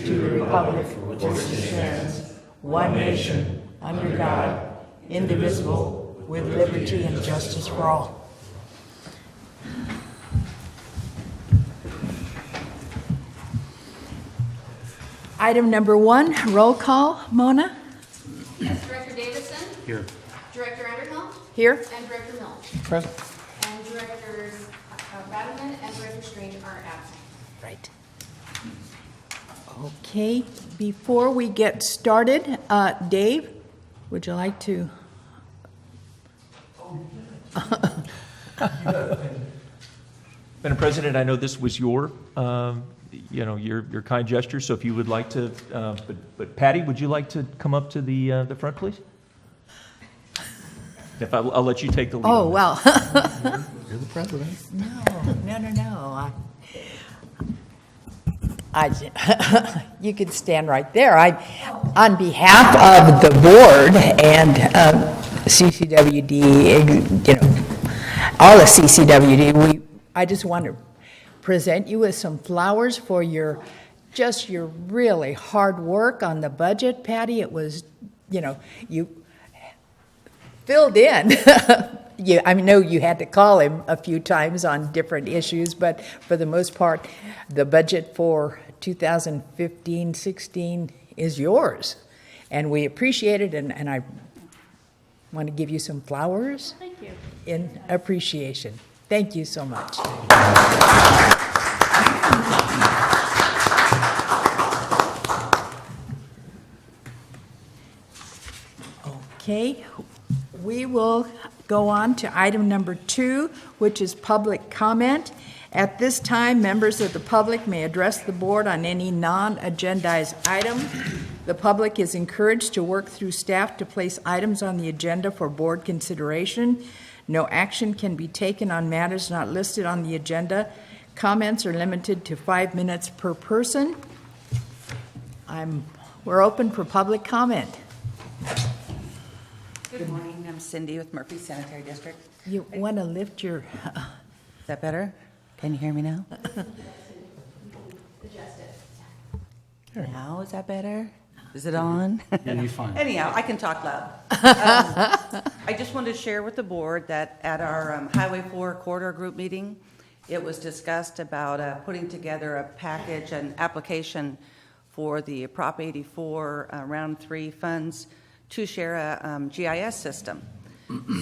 to the republic for which it stands, one nation, under God, indivisible, with liberty and justice for all. Item number 1, roll call. Mona? Yes, Director Davison? Here. Director Underhill? Here. And Director Mill? Present. And Director Batterman and Director Strange are absent. Right. Okay, before we get started, Dave, would you like to? Madam President, I know this was your kind gesture, so if you would like to, but Patty, would you like to come up to the front, please? If I'll let you take the lead. Oh, on well. You're the president. No. You could stand right there. On behalf of the board and CCWD, all of CCWD, I just want to present you with some flowers for your really hard work on the budget, Patty. It was, you filled in. I know you had to call him a few times on different issues, but for the most part, the budget for 2015-16 is yours. And we appreciate it, and I want to give you some flowers. Thank you. In appreciation. Thank you so much. Okay, we will go on to item number 2, which is public comment. At this time, members of the public may address the board on any non-agendized item. The public is encouraged to work through staff to place items on the agenda for board consideration. No action can be taken on matters not listed on the agenda. Comments are limited to 5 minutes per person. We're open for public comment. Good morning, I'm Cindy with Murphy Sanitary District. You want to lift your... Is that better? Can you hear me now? Now, is that better? Is it on? Yeah, you're fine. Anyhow, I can talk loud. I just wanted to share with the board that at our Highway 4 corridor group meeting, it was discussed about putting together a package, an application for the Prop 84 Round 3 funds to share a GIS system.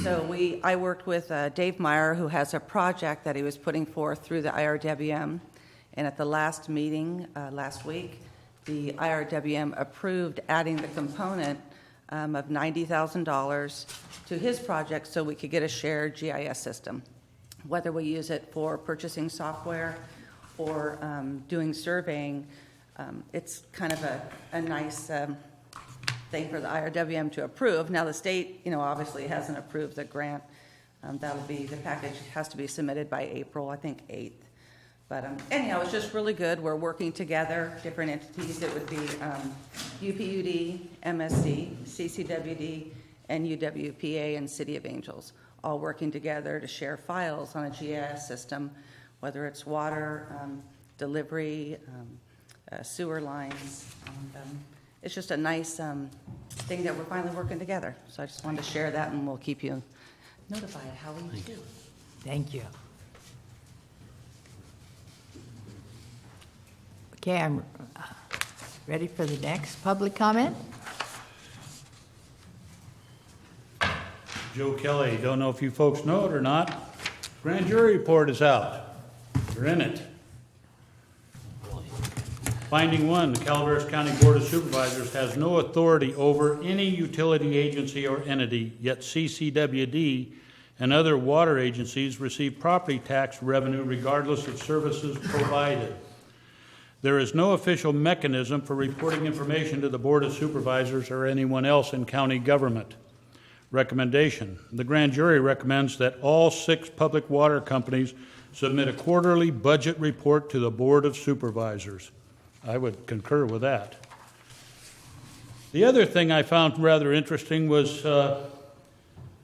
So I worked with Dave Meyer, who has a project that he was putting forth through the IRWM, and at the last meeting last week, the IRWM approved adding the component of $90,000 to his project so we could get a shared GIS system. Whether we use it for purchasing software or doing surveying, it's kind of a nice thing for the IRWM to approve. Now the state, obviously hasn't approved the grant. The package has to be submitted by April, I think 8th. But anyhow, it's just really good. We're working together, different entities. It would be UPUD, MSC, CCWD, and UWPA and City of Angels, all working together to share files on a GIS system, whether it's water, delivery, sewer lines. And, it's just a nice thing that we're finally working together. So I just wanted to share that, and we'll keep you notified how we do. Thank you. Okay, I'm ready for the next public comment. Joe Kelly, don't know if you folks know it or not. Grand jury report is out. You're in it. Finding 1, the Calaveras County Board of Supervisors has no authority over any utility agency or entity, yet CCWD and other water agencies receive property tax revenue regardless of services provided. There is no official mechanism for reporting information to the Board of Supervisors or anyone else in county government. Recommendation. The grand jury recommends that all 6 public water companies submit a quarterly budget report to the Board of Supervisors. I would concur with that. The other thing I found rather interesting was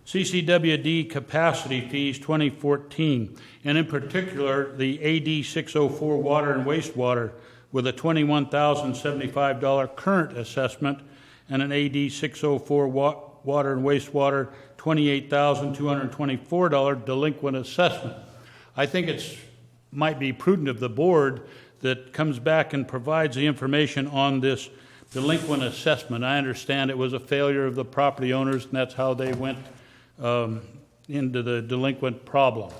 CCWD capacity fees 2014, and in particular the AD 604 water and wastewater with a $21,075 current assessment and an AD 604 water and wastewater $28,224 delinquent assessment. I think it's might be prudent of the board that comes back and provides the information on this delinquent assessment. I understand it was a failure of the property owners, and that's how they went into the delinquent problem.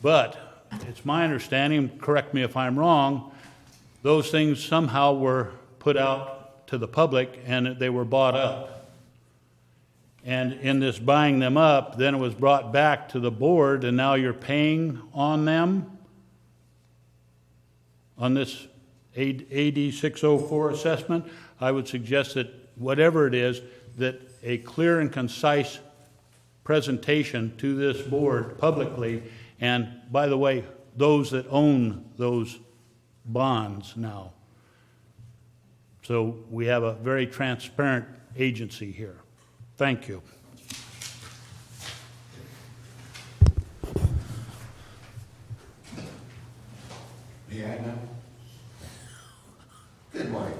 But it's my understanding, correct me if I'm wrong, those things somehow were put out to the public and they were bought up. And in this buying them up, then it was brought back to the board, and now you're paying on them on this AD 604 assessment. I would suggest that whatever it is, that a clear and concise presentation to this board publicly, and by the way, those that own those bonds now. So we have a very transparent agency here. Thank you. Deanna? Good morning.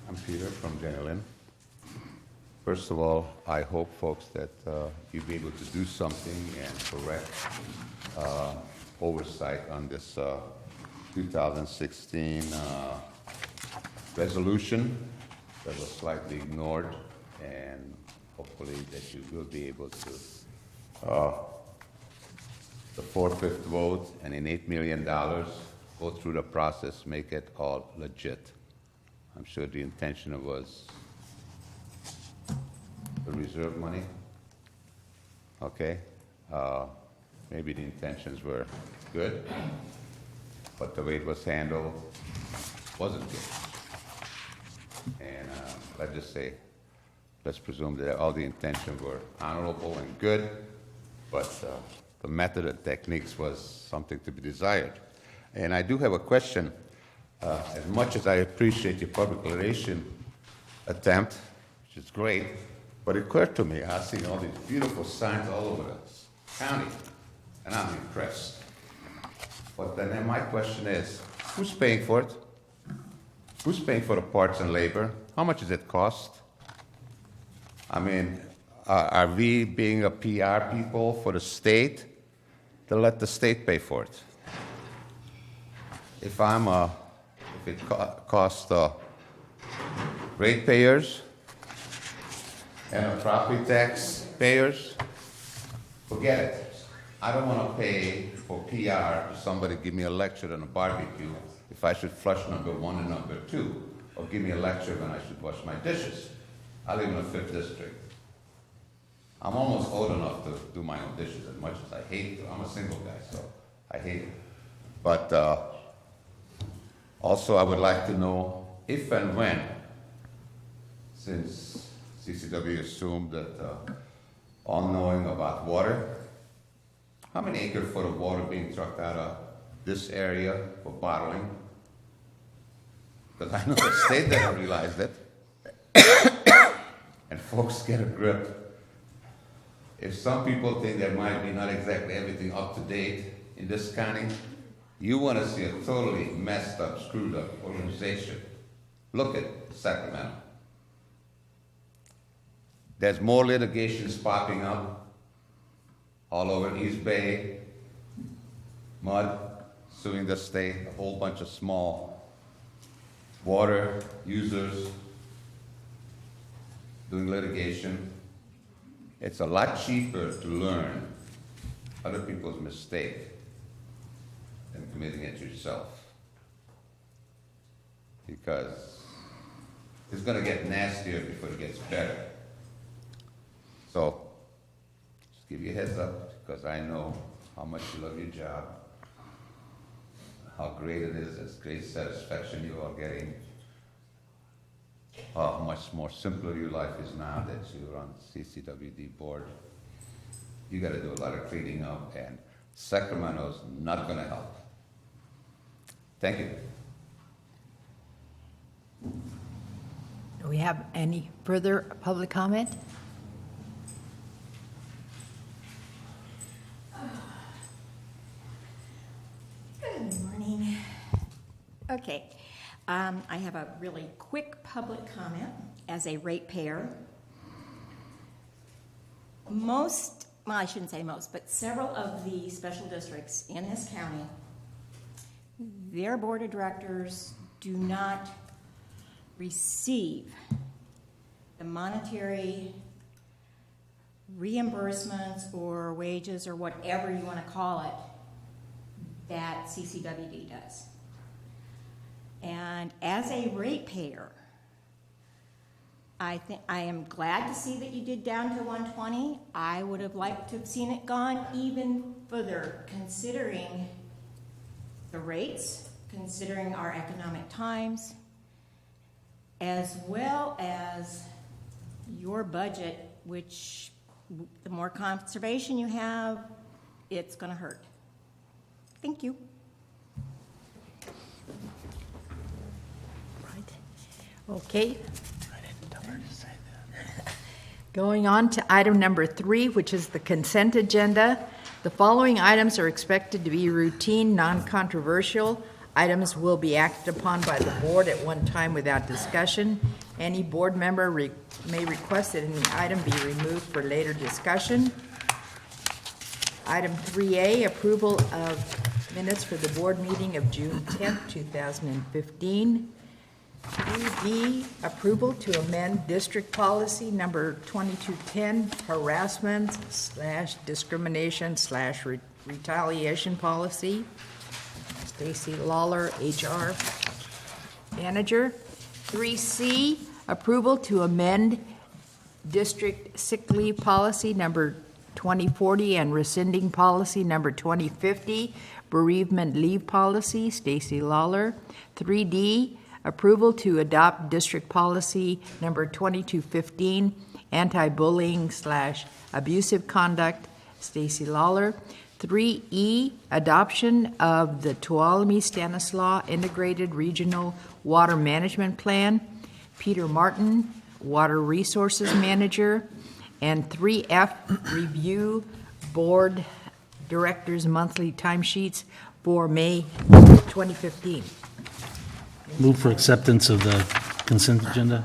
I'm Peter from General. First of all, I hope, folks, that you'll be able to do something and correct oversight on this 2016 resolution that was slightly ignored, and hopefully that you will be able to, the 4/5 vote and in $8 million, go through the process, make it all legit. I'm sure the intention was the reserve money, okay? Maybe the intentions were good, but the way it was handled wasn't good. And let's just say, let's presume that all the intentions were honorable and good, but the method and techniques was something to be desired. And I do have a question. As much as I appreciate your public relation attempt, which is great, but it occurred to me, I've seen all these beautiful signs all over the county, and I'm impressed. But then my question is, who's paying for it? Who's paying for the parts and labor? How much does it cost? I mean, are we being a PR people for the state to let the state pay for it? If it costs ratepayers and property tax payers, forget it. I don't want to pay for PR for somebody to give me a lecture on a barbecue if I should flush number 1 and number 2, or give me a lecture when I should wash my dishes. I live in the 5th district. I'm almost old enough to do my own dishes, as much as I hate to. I'm a single guy, so I hate it. But also I would like to know if and when, since CCW assumed that all knowing about water, how many acre-foot of water being trucked out of this area for bottling? Because I know the state doesn't realize that. And folks, get a grip. If some people think there might be not exactly everything up to date in this county, you want to see a totally messed up, screwed up organization. Look at Sacramento. There's more litigations popping up all over East Bay, mud, suing the state, a whole bunch of small water users doing litigation. It's a lot cheaper to learn other people's mistake than committing it yourself. Because it's going to get nastier before it gets better. So, just give you a heads up, because I know how much you love your job, how great it is, it's great satisfaction you are getting, how much more simpler your life is now that you're on the CCWD board. You got to do a lot of cleaning up, and Sacramento's not going to help. Thank you. Do we have any further public comment? Good morning. Okay, I have a really quick public comment as a ratepayer. Most, well, I shouldn't say most, but several of the special districts in this county, their board of directors do not receive the monetary reimbursements or wages or whatever you want to call it that CCWD does. And as a ratepayer, I am glad to see that you did down to 120. I would have liked to have seen it gone even further, considering the rates, considering our economic times, as well as your budget, which the more conservation you have, it's going to hurt. Thank you. Okay. Going on to item number 3, which is the consent agenda. The following items are expected to be routine, non-controversial. Items will be acted upon by the board at one time without discussion. Any board member may request that any item be removed for later discussion. Item 3A, approval of minutes for the board meeting of June 10th, 2015. 3B, approval to amend district policy number 2210, harassment/discrimination/retaliation policy. Stacy Lawler, HR manager. 3C, approval to amend district sick leave policy number 2040 and rescinding policy number 2050, bereavement leave policy. Stacy Lawler. 3D, approval to adopt district policy number 2215, anti-bullying/abusive conduct. Stacy Lawler. 3E, adoption of the Tuolumne-Stanislaus Integrated Regional Water Management Plan. Peter Martin, Water Resources Manager. And 3F, review board directors' monthly timesheets for May 2015. Move for acceptance of the consent agenda.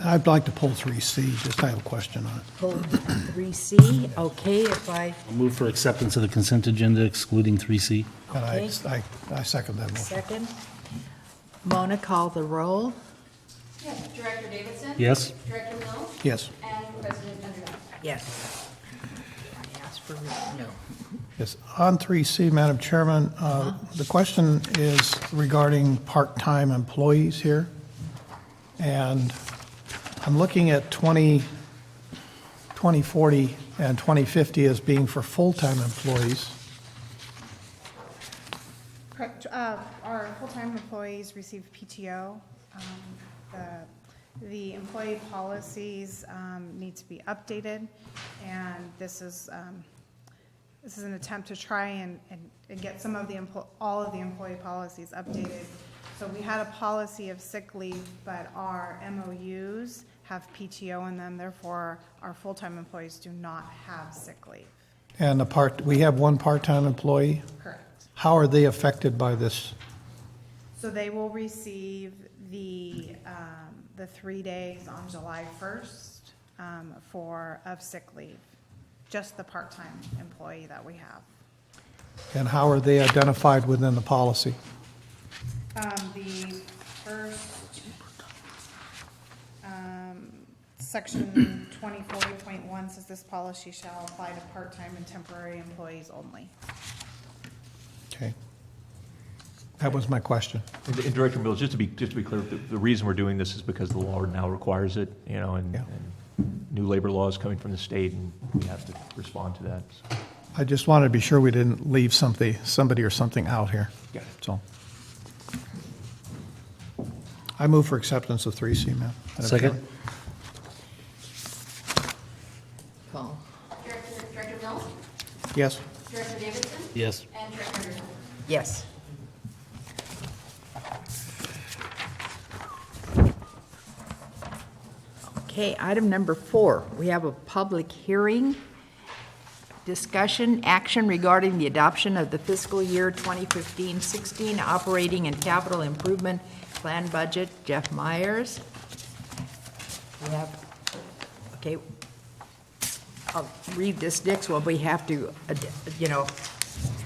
I'd like to pull 3C, just I have a question on it. Pull 3C, okay, if I I'll move for acceptance of the consent agenda excluding 3C. And Okay. I second that motion. second. Mona, call the roll. Yes. Director Davidson? Yes? Director Mills? Yes, And President Underwood? Yes. I asked for no. yes. On 3C, Madam Chairman, the question is regarding part-time employees here. And I'm looking at 2040 and 2050 as being for full-time employees. Correct. Our full-time employees receive PTO. The employee policies need to be updated, and this is an attempt to try and get some of all of the employee policies updated. So we had a policy of sick leave, but our MOUs have PTO in them, therefore our full-time employees do not have sick leave. And we have one part-time employee. Correct. How are they affected by this? So they will receive the 3 days on July 1st of sick leave, just the part-time employee that we have. And how are they identified within the policy? The first, section 2040.1 says this policy shall apply to part-time and temporary employees only. Okay. That was my question. And Director Mills, just to be clear, the reason we're doing this is because the law now requires it, and Yeah. new labor laws coming from the state, and we have to respond to that. So. I just wanted to be sure we didn't leave somebody or something out here. Got it. So I move for acceptance of 3C, ma'am. Second? Call. Director Mills? Yes. Director Davidson? Yes. And Director Underwood? Yes. Okay, item number 4, we have a public hearing Discussion, action regarding the adoption of the fiscal year 2015-16 operating and capital improvement plan budget. Jeff Myers. We have, okay, I'll read this next one. We have to,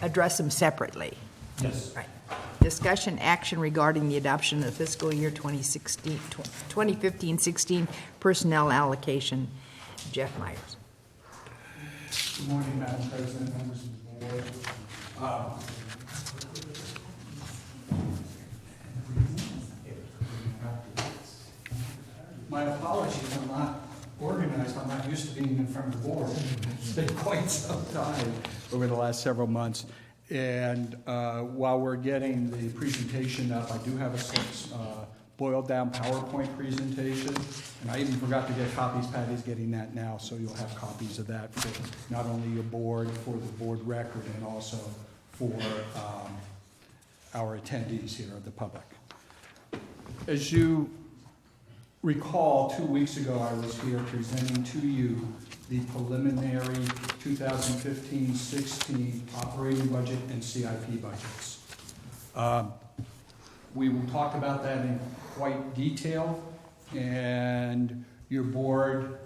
address them separately. Yes. Right. Discussion, action regarding the adoption of the fiscal year 2015-16 personnel allocation. Jeff Myers. Good morning, Madam President, members of the board. My apologies, I'm not organized, I'm not used to being in front of the board. It's been quite some time over the last several months. And while we're getting the presentation up, I do have a boiled down PowerPoint presentation. And I even forgot to get copies. Patty's getting that now, so you'll have copies of that for not only your board, for the board record, and also for our attendees here of the public. As you recall, 2 weeks ago, I was here presenting to you the preliminary 2015-16 operating budget and CIP budgets. We will talk about that in quite detail, and your board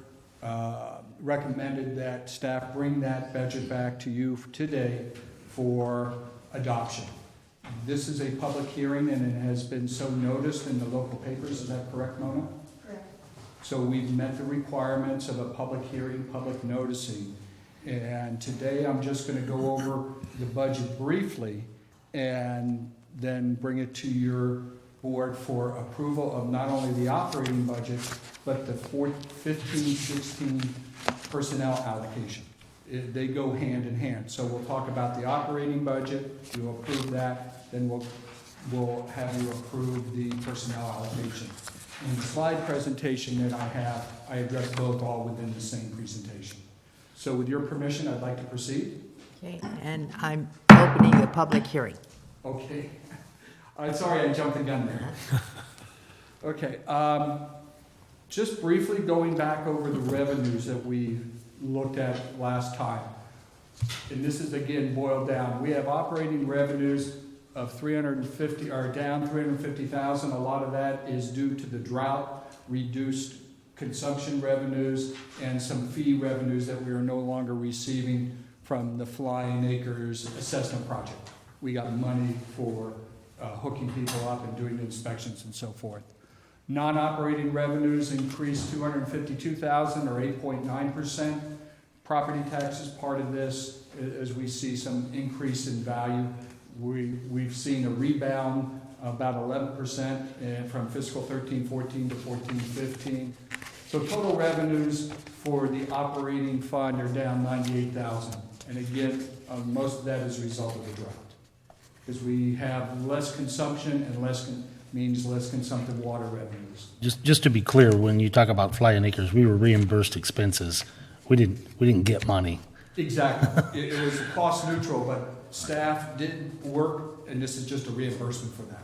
recommended that staff bring that budget back to you today for adoption. This is a public hearing, and it has been so noticed in the local papers. Is that correct, Mona? Correct. So we've met the requirements of a public hearing, public noticing. And today I'm just going to go over the budget briefly and then bring it to your board for approval of not only the operating budget, but the 15-16 personnel allocation. They go hand in hand. So we'll talk about the operating budget, you'll approve that, then we'll have you approve the personnel allocation. In the slide presentation that I have, I address both all within the same presentation. So with your permission, I'd like to proceed. Okay, and I'm opening the public hearing. Okay. I'm sorry I jumped the gun there. Okay. Just briefly going back over the revenues that we looked at last time. And this is again boiled down. We have operating revenues of down 350,000. A lot of that is due to the drought, reduced consumption revenues, and some fee revenues that we are no longer receiving from the Flying Acres assessment project. We got money for hooking people up and doing inspections and so forth. Non-operating revenues increased 252,000 or 8.9%. Property tax is part of this as we see some increase in value. We've seen a rebound about 11% and from fiscal 13-14 to 14-15. So total revenues for the operating fund are down 98,000. And again, most of that is a result of the drought. Because we have less consumption and means less consumptive water revenues. Just to be clear, when you talk about Flying Acres, we were reimbursed expenses. We didn't get money. Exactly. It was cost neutral, but staff didn't work, and this is just a reimbursement for that.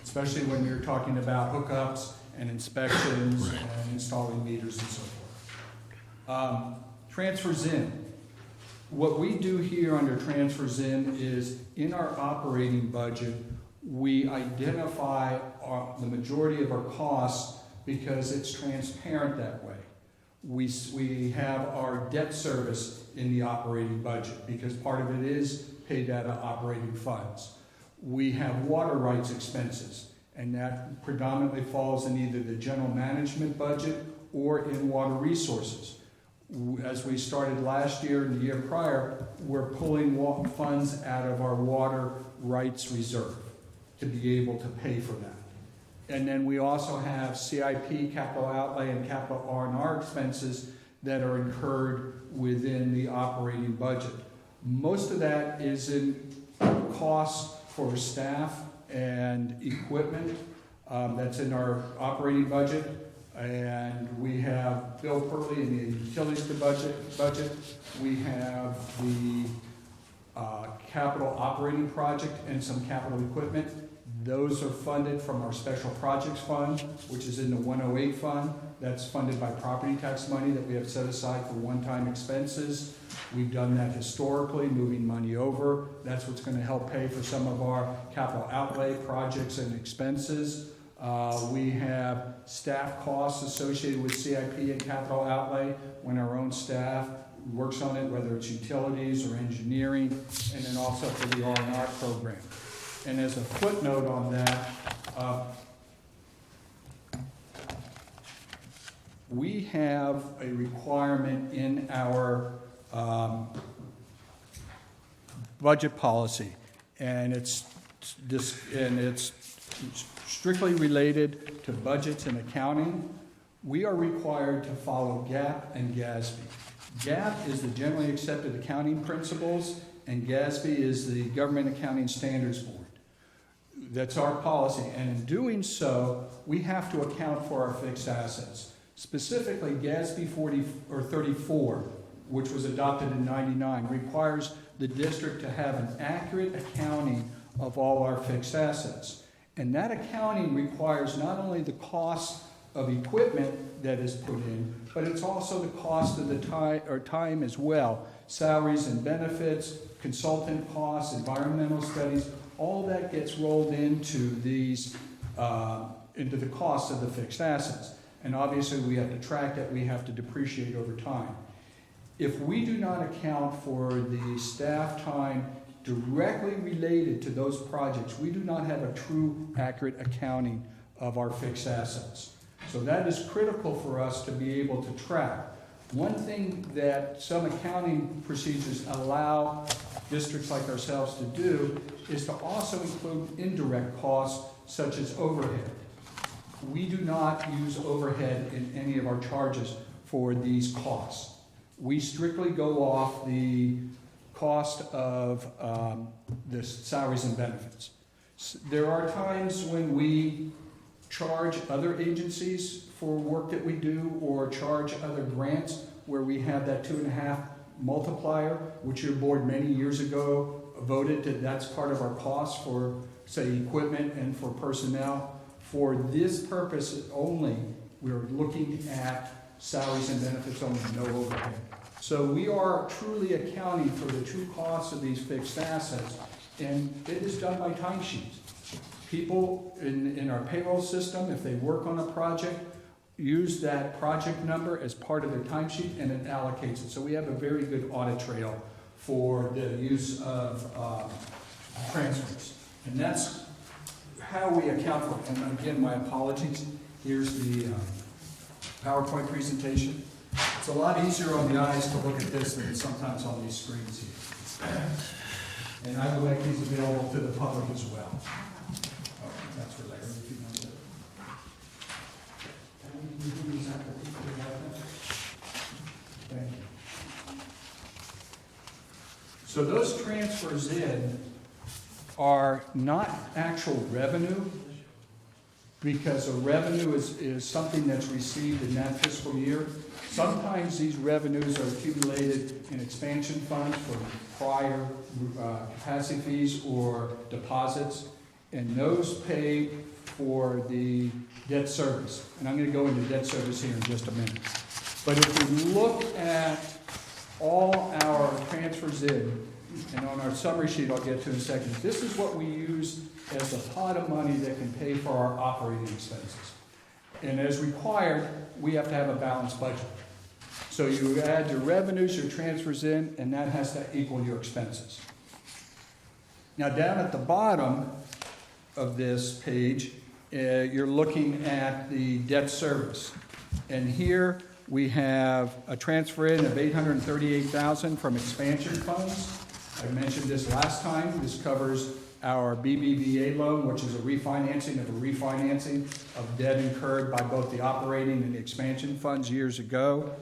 Especially when you're talking about hookups and inspections and installing meters and so forth. Transfers in. What we do here under transfers in is in our operating budget, we identify the majority of our costs because it's transparent that way. We have our debt service in the operating budget because part of it is paid out of operating funds. We have water rights expenses, and that predominantly falls in either the general management budget or in water resources. As we started last year and the year prior, we're pulling funds out of our water rights reserve to be able to pay for that. And then we also have CIP, capital outlay, and capital R&R expenses that are incurred within the operating budget. Most of that is in costs for staff and equipment. That's in our operating budget. And we have Bill Purley in the utilities budget. We have the capital operating project and some capital equipment. Those are funded from our special projects fund, which is in the 108 fund. That's funded by property tax money that we have set aside for one-time expenses. We've done that historically, moving money over. That's what's going to help pay for some of our capital outlay projects and expenses. We have staff costs associated with CIP and capital outlay when our own staff works on it, whether it's utilities or engineering, and then also for the R&R program. And as a footnote on that, we have a requirement in our budget policy, and it's strictly related to budgets and accounting. We are required to follow GAAP and GASB. GAAP is the generally accepted accounting principles, and GASB is the Government Accounting Standards Board. That's our policy, and in doing so, we have to account for our fixed assets. Specifically, GASB 34, which was adopted in '99, requires the district to have an accurate accounting of all our fixed assets. And that accounting requires not only the cost of equipment that is put in, but it's also the cost of the time as well. Salaries and benefits, consultant costs, environmental studies, all that gets rolled into these, into the cost of the fixed assets. And obviously we have to track that, we have to depreciate over time. If we do not account for the staff time directly related to those projects, we do not have a true accurate accounting of our fixed assets. So that is critical for us to be able to track. One thing that some accounting procedures allow districts like ourselves to do is to also include indirect costs such as overhead. We do not use overhead in any of our charges for these costs. We strictly go off the cost of the salaries and benefits. There are times when we charge other agencies for work that we do, or charge other grants where we have that 2.5 multiplier, which your board many years ago voted that that's part of our cost for, say, equipment and for personnel. For this purpose only, we're looking at salaries and benefits only, no overhead. So we are truly accounting for the true costs of these fixed assets, and it is done by timesheets. People in our payroll system, if they work on a project, use that project number as part of their timesheet, and it allocates it. So we have a very good audit trail for the use of transfers. And that's how we account for it. And again, my apologies. Here's the PowerPoint presentation. It's a lot easier on the eyes to look at this than sometimes on these screens here. And I will make these available to the public as well. Oh, that's for Larry, if you want to. Thank you. So those transfers in are not actual revenue, because a revenue is something that's received in that fiscal year. Sometimes these revenues are accumulated in expansion funds for prior capacity fees or deposits, and those pay for the debt service. And I'm going to go into debt service here in just a minute. But if we look at all our transfers in, and on our summary sheet I'll get to in a second, this is what we use as a pot of money that can pay for our operating expenses. And as required, we have to have a balanced budget. So you add your revenues, your transfers in, and that has to equal your expenses. Now down at the bottom of this page, you're looking at the debt service. And here we have a transfer in of $838,000 from expansion funds. I mentioned this last time. This covers our BBVA loan, which is a refinancing of debt incurred by both the operating and the expansion funds years ago.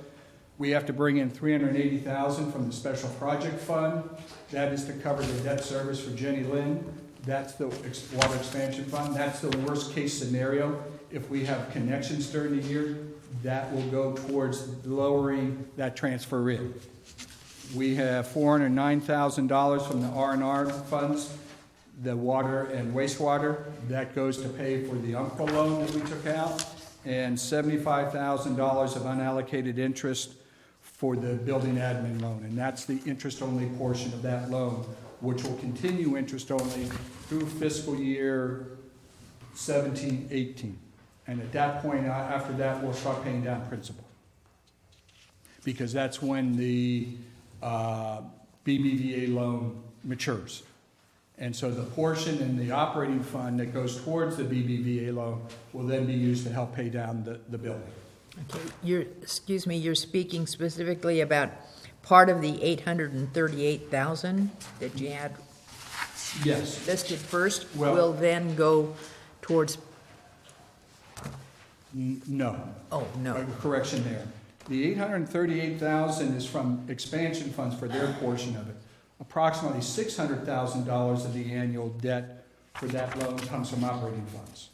We have to bring in $380,000 from the special project fund. That is to cover the debt service for Jenny Lynn. That's the water expansion fund. That's the worst case scenario. If we have connections during the year, that will go towards lowering that transfer in. We have $409,000 from the R&R funds, the water and wastewater. That goes to pay for the Umpqua loan that we took out. and $75,000 of unallocated interest for the building admin loan. And that's the interest-only portion of that loan, which will continue interest-only through fiscal year 17, 18. And at that point, after that, we'll start paying down principal. Because that's when the BBVA loan matures. And so the portion in the operating fund that goes towards the BBVA loan will then be used to help pay down the building. Okay, you're speaking specifically about part of the 838,000 that you had Yes. listed first Well- will then go towards, No. oh, no. Correction there. The 838,000 is from expansion funds for their portion of it. Approximately $600,000 of the annual debt for that loan comes from operating funds.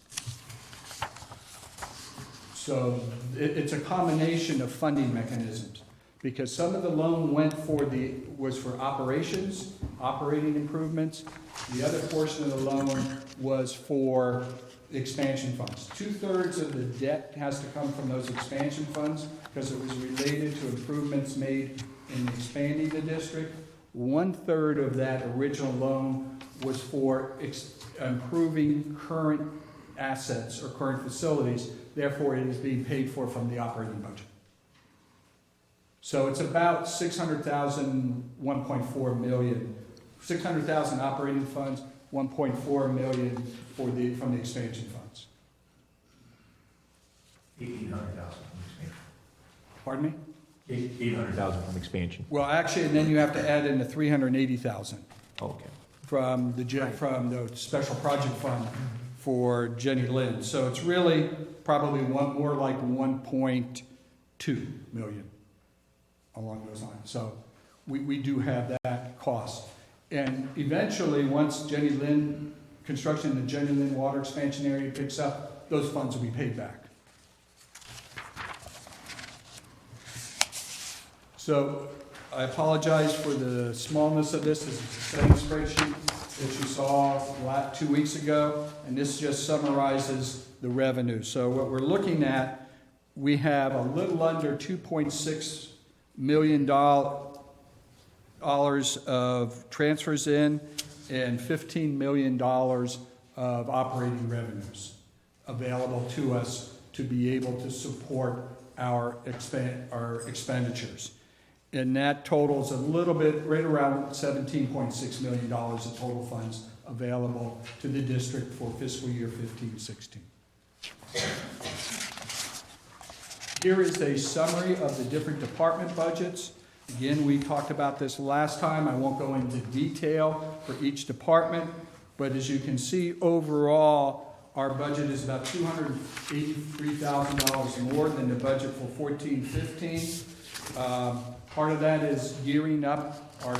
So it's a combination of funding mechanisms, because some of the loan was for operations, operating improvements. The other portion of the loan was for expansion funds. 2/3 of the debt has to come from those expansion funds because it was related to improvements made in expanding the district. 1/3 of that original loan was for improving current assets or current facilities. Therefore, it is being paid for from the operating budget. So it's about $600,000, $1.4 million. 600,000 operating funds, 1.4 million from the expansion funds. 800,000 from expansion. Pardon me? 800,000 from expansion. Well, actually, and then you have to add in the 380,000 Okay. from the special project fund for Jenny Lynn. So it's really probably more like 1.2 million along those lines. So we do have that cost. And eventually, once Jenny Lynn, construction in the Jenny Lynn water expansion area picks up, those funds will be paid back. So I apologize for the smallness of this. This is the same spreadsheet that you saw 2 weeks ago, and this just summarizes the revenue. So what we're looking at, we have a little under $2.6 million of transfers in and $15 million of operating revenues available to us to be able to support our expenditures. And that totals a little bit, right around $17.6 million of total funds available to the district for fiscal year 15-16. Here is a summary of the different department budgets. Again, we talked about this last time. I won't go into detail for each department, but as you can see, overall, our budget is about $283,000 more than the budget for 14-15. Part of that is gearing up our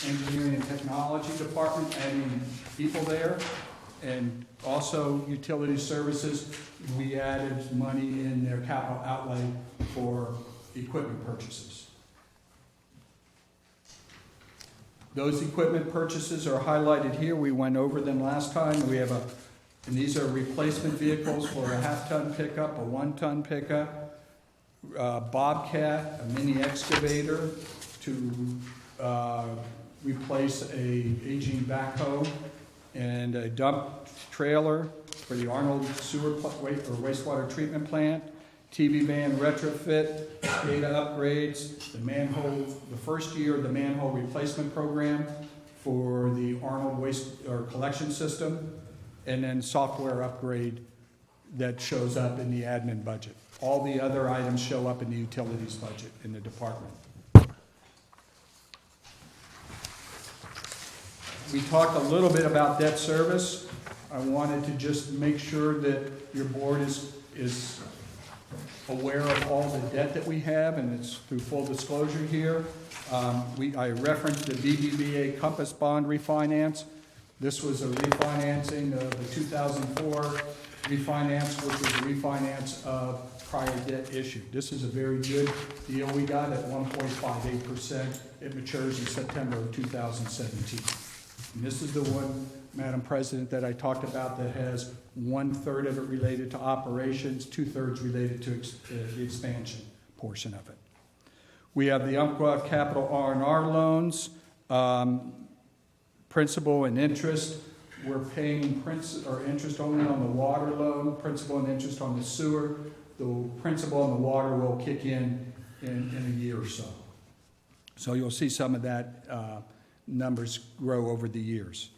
engineering and technology department, adding people there. And also utility services, we added money in their capital outlay for equipment purchases. Those equipment purchases are highlighted here. We went over them last time. We have and these are replacement vehicles for a 1/2-ton pickup, a 1-ton pickup, Bobcat, a mini excavator to replace a aging backhoe, and a dump trailer for the Arnold wastewater treatment plant, TV van retrofit, data upgrades, the first year of the manhole replacement program for the Arnold collection system, and then software upgrade that shows up in the admin budget. All the other items show up in the utilities budget in the department. We talked a little bit about debt service. I wanted to just make sure that your board is aware of all the debt that we have, and it's through full disclosure here. I referenced the BBVA Compass bond refinance. This was a refinancing of the 2004 refinance, which was a refinance of prior debt issued. This is a very good deal we got at 1.58%. It matures in September of 2017. And this is the one Madam President, that I talked about that has 1/3 of it related to operations, 2/3 related to the expansion portion of it. We have the Umpqua Capital R&R loans, principal and interest. We're paying interest only on the water loan, principal and interest on the sewer. The principal on the water will kick in a year or so. So you'll see some of that numbers grow over the years.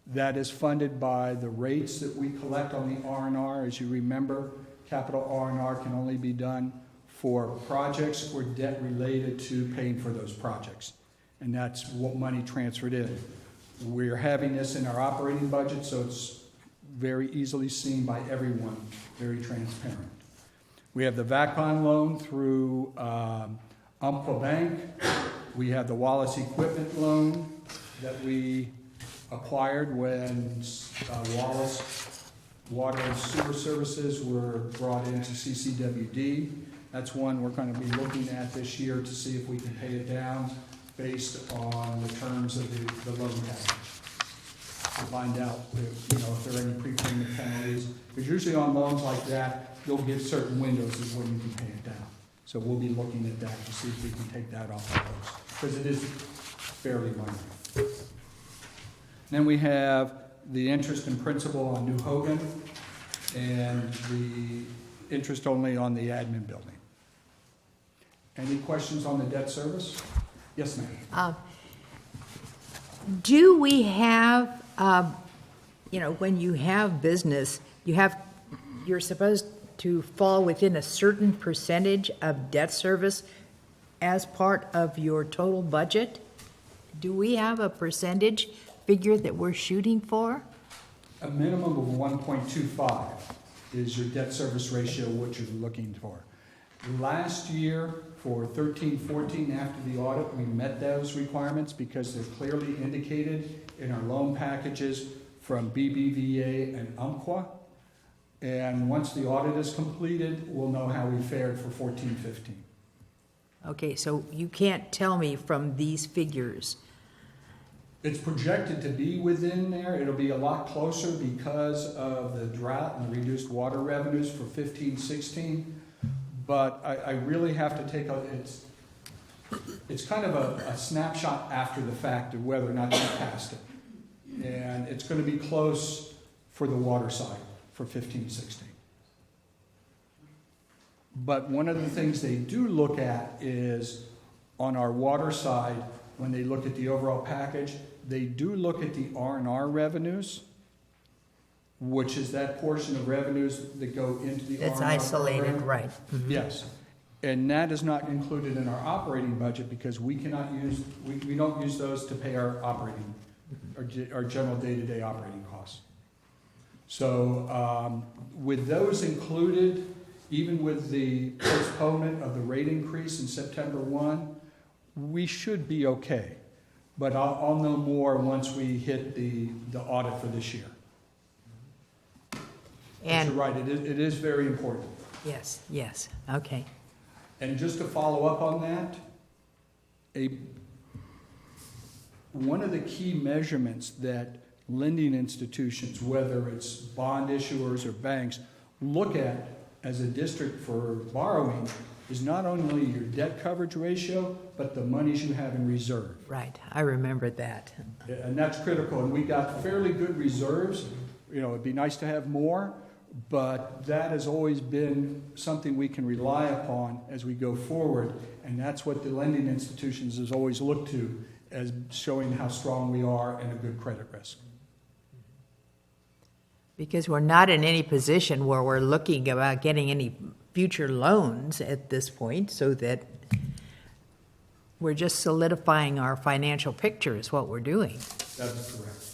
That is funded by the rates that we collect on the R&R. As you remember, capital R&R can only be done for projects or debt related to paying for those projects. And that's what money transferred in. We're having this in our operating budget, so it's very easily seen by everyone, very transparent. We have the VACON loan through Umpqua Bank. We have the Wallace Equipment loan that we acquired when Wallace Water and Sewer Services were brought into CCWD. That's one we're going to be looking at this year to see if we can pay it down based on the terms of the loan package. To find out if there are any prepayment penalties. Because usually on loans like that, they'll give certain windows of when you can pay it down. So we'll be looking at that to see if we can take that off of those, because it is fairly minor. Then we have the interest and principal on New Hogan and the interest only on the admin building. Any questions on the debt service? Yes, ma'am. Do we have, when you have business, you're supposed to fall within a certain percentage of debt service as part of your total budget? Do we have a percentage figure that we're shooting for? A minimum of 1.25 is your debt service ratio, what you're looking for. Last year, for 13-14, after the audit, we met those requirements because they're clearly indicated in our loan packages from BBVA and Umpqua. And once the audit is completed, we'll know how we fared for 14-15. Okay, so you can't tell me from these figures. It's projected to be within there. It'll be a lot closer because of the drought and the reduced water revenues for 15-16. But I really have to take it's kind of a snapshot after the fact of whether or not you passed it. And it's going to be close for the water side for 15-16. But one of the things they do look at is on our water side, when they look at the overall package, they do look at the R&R revenues, which is that portion of revenues that go into the R&R It's isolated, program. right. Mm-hmm. Yes. And that is not included in our operating budget because we don't use those to pay our operating, our general day-to-day operating costs. So with those included, even with the postponement of the rate increase in September 1, we should be okay. But I'll know more once we hit the audit for this year. And you're right, it is very important. yes, okay. And just to follow up on that, one of the key measurements that lending institutions, whether it's bond issuers or banks, look at as a district for borrowing is not only your debt coverage ratio, but the monies you have in reserve. Right, I remember that. And that's critical, and we got fairly good reserves. It'd be nice to have more, but that has always been something we can rely upon as we go forward, and that's what the lending institutions has always looked to as showing how strong we are and a good credit risk. Because we're not in any position where we're looking about getting any future loans at this point, so that we're just solidifying our financial picture is what we're doing. That's correct.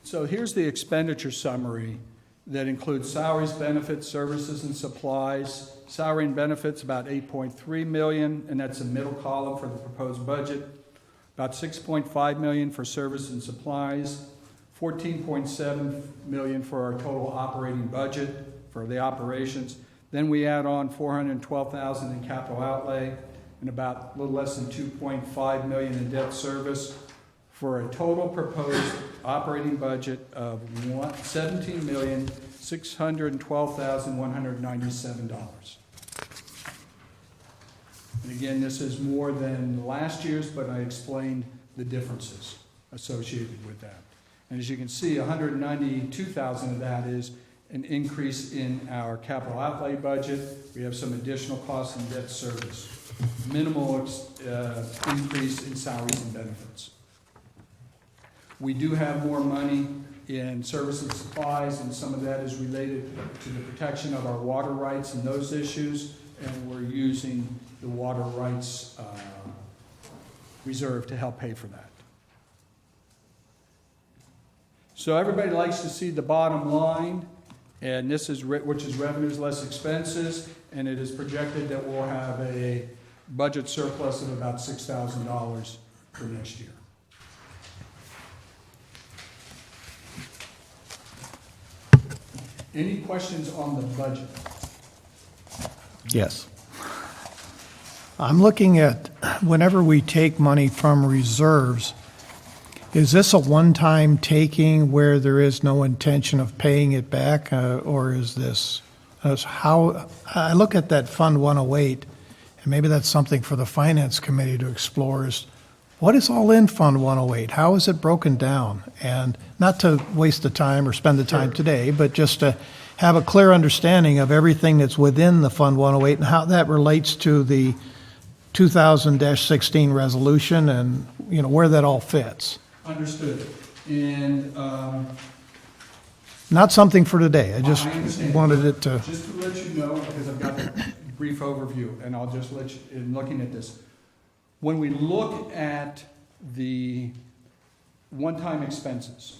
So here's the expenditure summary that includes salaries, benefits, services, and supplies. Salary and benefits, about $8.3 million, and that's the middle column for the proposed budget. About $6.5 million for service and supplies, $14.7 million for our total operating budget for the operations. Then we add on $412,000 in capital outlay, and about a little less than 2.5 million in debt service, for a total proposed operating budget of $17,612,197. And again, this is more than last year's, but I explained the differences associated with that. And as you can see, 192,000 of that is an increase in our capital outlay budget. We have some additional costs in debt service. Minimal increase in salaries and benefits. We do have more money in service and supplies, and some of that is related to the protection of our water rights and those issues, and we're using the water rights reserve to help pay for that. So everybody likes to see the bottom line, and this is which is revenues less expenses, and it is projected that we'll have a budget surplus of about $6,000 for next year. Any questions on the budget? Yes. I'm looking at whenever we take money from reserves, is this a one-time taking where there is no intention of paying it back, or is this how I look at that Fund 108, and maybe that's something for the Finance Committee to explore, is what is all in Fund 108? How is it broken down? And not to waste the time or spend the time today, but just to have a clear understanding of everything that's within the Fund 108 and how that relates to the 2000-16 resolution and, you know, where that all fits. Understood. And Not something for today. I just understand. wanted it to. Just to let you know, because I've got a brief overview, and I'll just let you, in looking at this. When we look at the one-time expenses,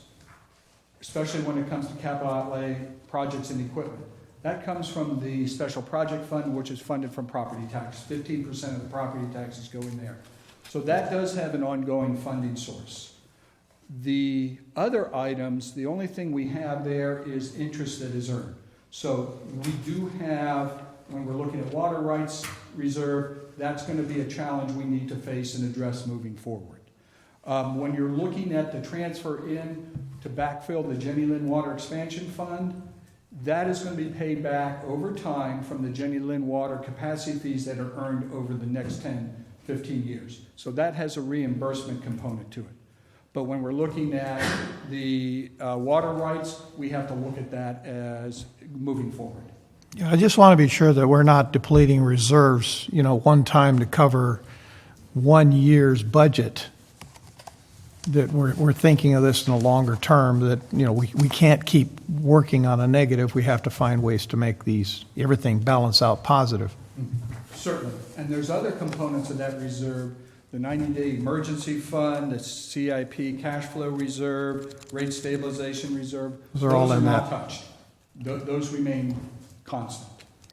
especially when it comes to capital outlay, projects and equipment, that comes from the special project fund, which is funded from property tax. 15% of the property taxes go in there. So that does have an ongoing funding source. The other items, the only thing we have there is interest that is earned. So we do have, when we're looking at water rights reserve, that's going to be a challenge we need to face and address moving forward. When you're looking at the transfer in to backfill the Jenny Lynn Water Expansion Fund, that is going to be paid back over time from the Jenny Lynn Water capacity fees that are earned over the next 10, 15 years. So that has a reimbursement component to it. But when we're looking at the water rights, we have to look at that as moving forward. Yeah, I just want to be sure that we're not depleting reserves, you know, one time to cover 1 year's budget. That we're thinking of this in a longer term, that, you know, we can't keep working on a negative. We have to find ways to make everything balance out positive. Certainly. And there's other components of that reserve, the 90-day emergency fund, the CIP cash flow reserve, rate stabilization reserve. Those are all in not that. touched. Those remain constant.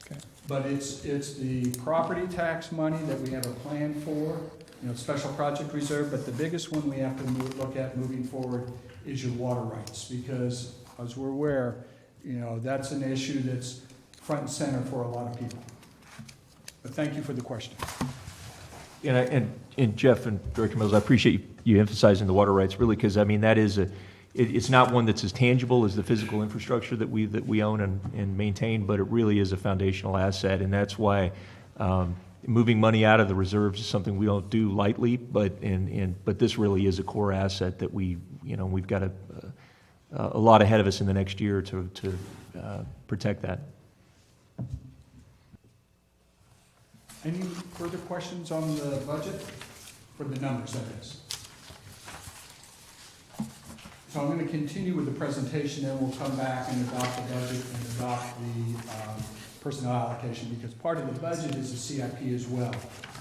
Okay. But it's the property tax money that we have a plan for, you know, special project reserve, but the biggest one we have to look at moving forward is your water rights, because as we're aware, you know, that's an issue that's front and center for a lot of people. But thank you for the question. And Jeff and Director Mills, I appreciate you emphasizing the water rights, really, because I mean that is it's not one that's as tangible as the physical infrastructure that we own and maintain, but it really is a foundational asset, and that's why moving money out of the reserves is something we don't do lightly. But this really is a core asset that we've got a lot ahead of us in the next year to protect that. Any further questions on the budget? For the numbers, that is. So I'm going to continue with the presentation, then we'll come back and adopt the budget and adopt the personnel allocation, because part of the budget is the CIP as well.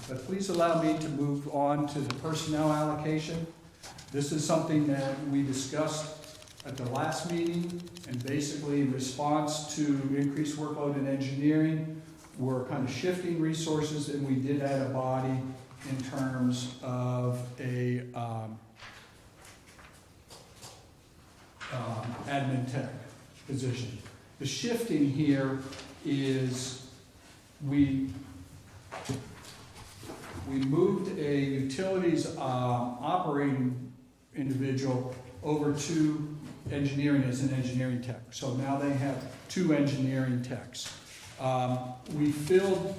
But please allow me to move on to the personnel allocation. This is something that we discussed at the last meeting, and basically in response to increased workload in engineering, we're kind of shifting resources, and we did add a body in terms of a admin tech position. The shifting here is we moved a utilities operating individual over to engineering as an engineering tech. So now they have 2 engineering techs. We filled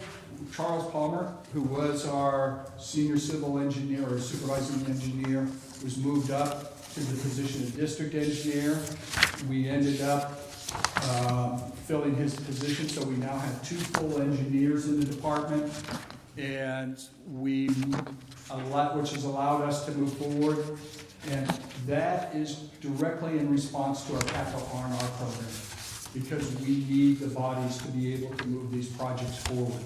Charles Palmer, who was our senior civil engineer or supervising engineer, was moved up to the position of district engineer. We ended up filling his position, so we now have 2 full engineers in the department, and which has allowed us to move forward. And that is directly in response to our capital R&R program, because we need the bodies to be able to move these projects forward.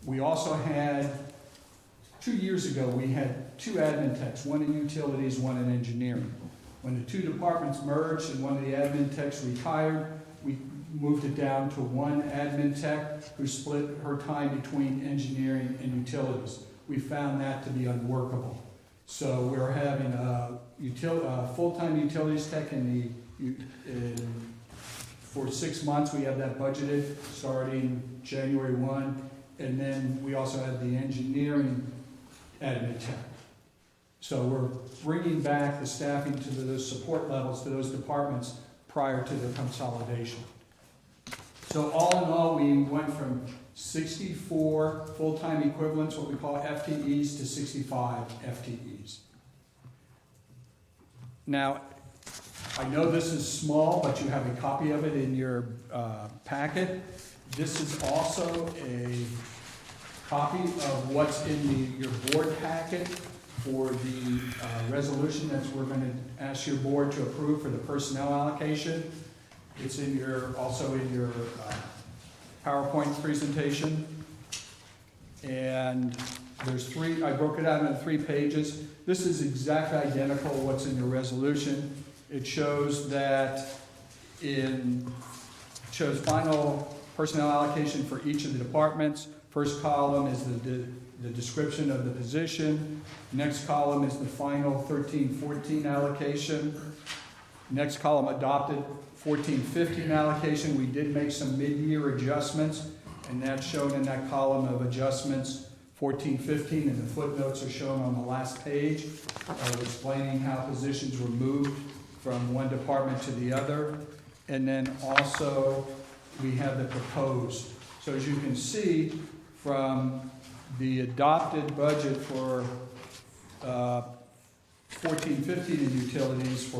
We also had, 2 years ago, we had 2 admin techs, one in utilities, one in engineering. When the 2 departments merged and one of the admin techs retired, we moved it down to 1 admin tech who split her time between engineering and utilities. We found that to be unworkable. So we're having a full-time utilities tech for 6 months. We have that budgeted starting January 1. And then we also have the engineering admin tech. So we're bringing back the staffing to those support levels to those departments prior to the consolidation. So all in all, we went from 64 full-time equivalents, what we call FTEs, to 65 FTEs. Now, I know this is small, but you have a copy of it in your packet. This is also a copy of what's in your board packet for the resolution that we're going to ask your board to approve for the personnel allocation. It's also in your PowerPoint presentation. And there's 3, I broke it out into 3 pages. This is exactly identical to what's in your resolution. It shows that shows final personnel allocation for each of the departments. First column is the description of the position. Next column is the final 13-14 allocation. Next column, adopted 14-15 allocation. We did make some mid-year adjustments, and that's shown in that column of adjustments, 14-15, and the footnotes are shown on the last page, explaining how positions were moved from one department to the other. And then also, we have the proposed. So as you can see, from the adopted budget for 14-15 in utilities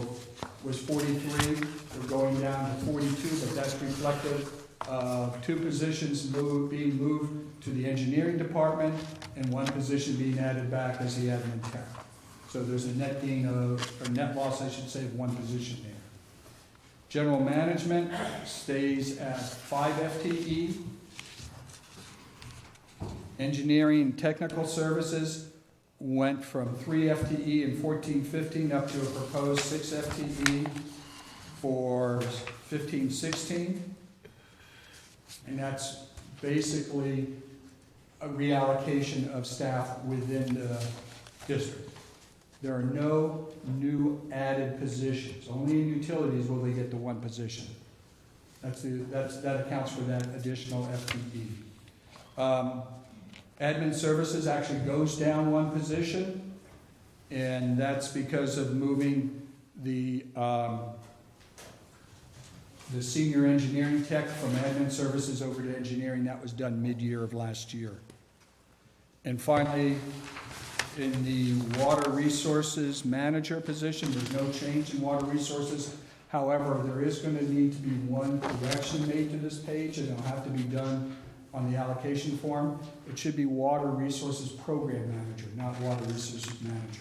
was 43. We're going down to 42, but that's reflective of 2 positions being moved to the engineering department and 1 position being added back as the admin tech. So there's a net gain or net loss, I should say, of 1 position there. General management stays at 5 FTE. Engineering and technical services went from 3 FTE in 14-15 up to a proposed 6 FTE for 15-16. And that's basically a reallocation of staff within the district. There are no new added positions. Only in utilities will they get the 1 position. That accounts for that additional FTE. Admin services actually goes down 1 position, and that's because of moving the senior engineering tech from admin services over to engineering. That was done mid-year of last year. And finally, in the water resources manager position, there's no change in water resources. However, there is going to need to be 1 correction made to this page, and it'll have to be done on the allocation form. It should be water resources program manager, not water resources manager.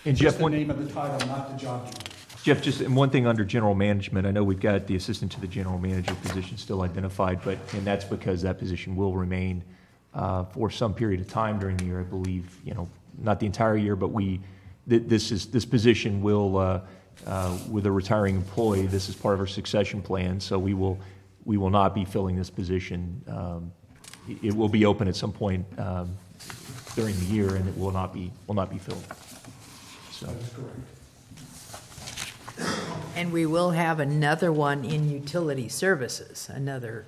And Just Jeff, the name of the title, not the job title. Jeff, just one thing under general management, I know we've got the assistant to the general manager position still identified, and that's because that position will remain for some period of time during the year, I believe, not the entire year, but this position will, with a retiring employee, this is part of our succession plan, so we will not be filling this position. It will be open at some point during the year, and it will not be filled. So. That's correct. And we will have another one in utility services, another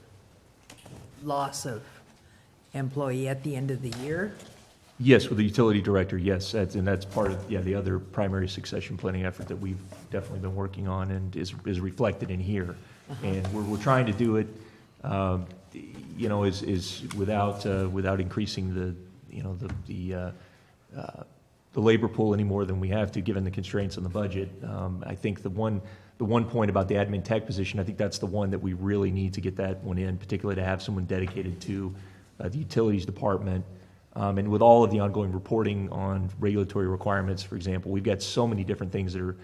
loss of employee at the end of the year? Yes, with the utility director, yes, and that's part of, the other primary succession planning effort that we've definitely been working on and is reflected in here. And we're trying to do it, is without increasing the labor pool any more than we have to, given the constraints on the budget. I think the one point about the admin tech position, I think that's the one that we really need to get that one in, particularly to have someone dedicated to the utilities department. And with all of the ongoing reporting on regulatory requirements, for example, we've got so many different things that are,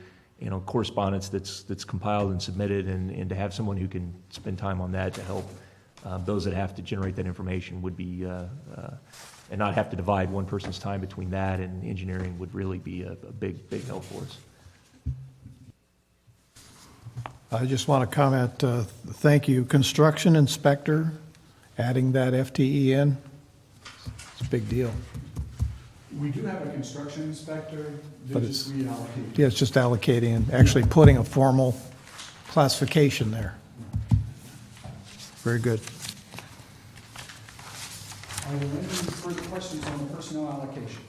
correspondence that's compiled and submitted, and to have someone who can spend time on that to help those that have to generate that information would be, and not have to divide one person's time between that and engineering would really be a big help for us. I just want to comment, thank you. Construction inspector, adding that FTE in, it's a big deal. We do have a construction inspector, But they just reallocate. Yeah, it's just allocating and actually putting a formal classification there. Very good. Are there any further questions on the personnel allocation?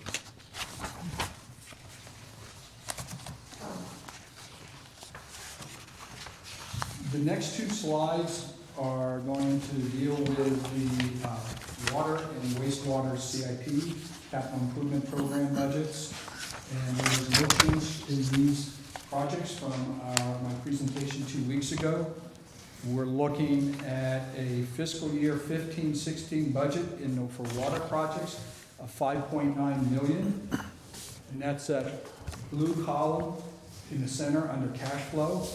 The next two slides are going to deal with the water and wastewater CIP, capital improvement program budgets. And there was no change in these projects from my presentation 2 weeks ago. We're looking at a fiscal year 15-16 budget for water projects of $5.9 million. And that's a blue column in the center under cash flow.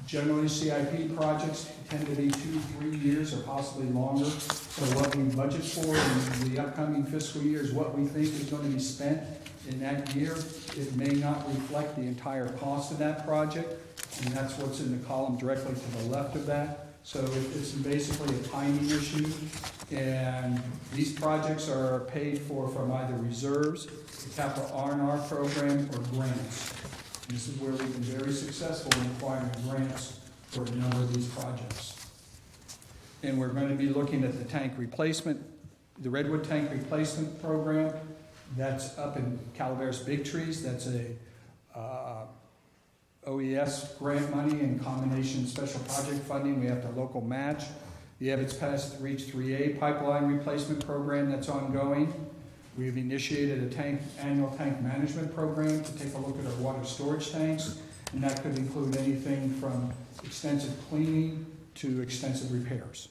Generally, CIP projects tend to be 2-3 years or possibly longer. So what we budget for in the upcoming fiscal year is what we think is going to be spent in that year. It may not reflect the entire cost of that project, and that's what's in the column directly to the left of that. So it's basically a timing issue, and these projects are paid for from either reserves, the capital R&R program, or grants. This is where we've been very successful in acquiring grants for a number of these projects. And we're going to be looking at the tank replacement, the Redwood tank replacement program. That's up in Calaveras Big Trees. That's a OES grant money in combination special project funding. We have the local match. The Ebbets Pass Reach 3A pipeline replacement program that's ongoing. We've initiated a annual tank management program to take a look at our water storage tanks, and that could include anything from extensive cleaning to extensive repairs.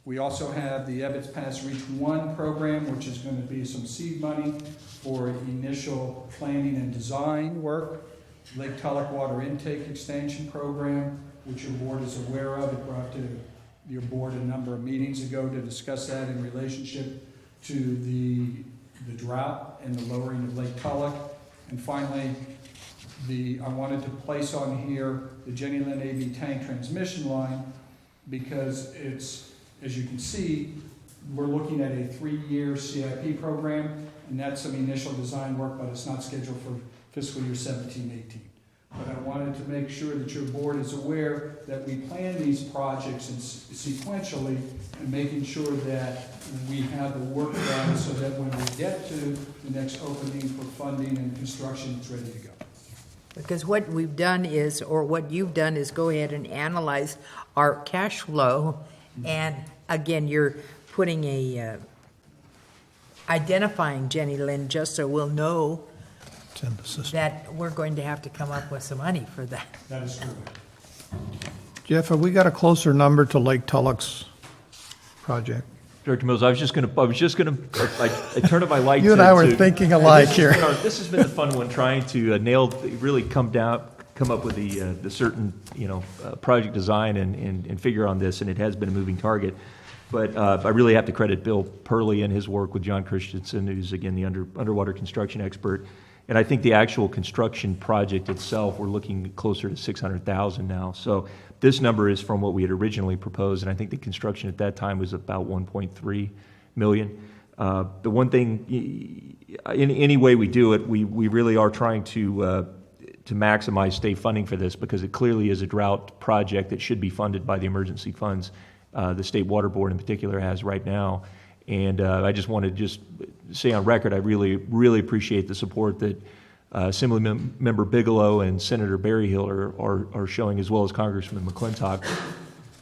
We also have the Ebbets Pass Reach 1 program, which is going to be some seed money for initial planning and design work. Lake Tulloch Water Intake Extension Program, which your board is aware of. It brought to your board a number of meetings ago to discuss that in relationship to the drought and the lowering of Lake Tulloch. And finally, I wanted to place on here the Jenny Lynn AV tank transmission line, because it's, as you can see, we're looking at a 3-year CIP program, and that's some initial design work, but it's not scheduled for fiscal year 17-18. But I wanted to make sure that your board is aware that we plan these projects sequentially, and making sure that we have the work done so that when we get to the next opening for funding and construction, it's ready to go. Because what we've done is, or what you've done is go ahead and analyze our cash flow, and again, you're putting identifying Jenny Lynn just so we'll know It's in the system. that we're going to have to come up with some money for that. That is true. Jeff, have we got a closer number to Lake Tulloch's project? Director Mills, I turned up my light. You and I were thinking alike here. This has been a fun one, trying to really come up with the certain, project design and figure on this, and it has been a moving target. But I really have to credit Bill Purley and his work with John Christensen, who's, again, the underwater construction expert. And I think the actual construction project itself, we're looking closer to $600,000 now. So this number is from what we had originally proposed, and I think the construction at that time was about $1.3 million. The one thing, in any way we do it, we really are trying to maximize state funding for this, because it clearly is a drought project that should be funded by the emergency funds the State Water Board in particular has right now. And I just want to just say on record, I really, really appreciate the support that Member Bigelow and Senator Berryhill are showing, as well as Congressman McClintock,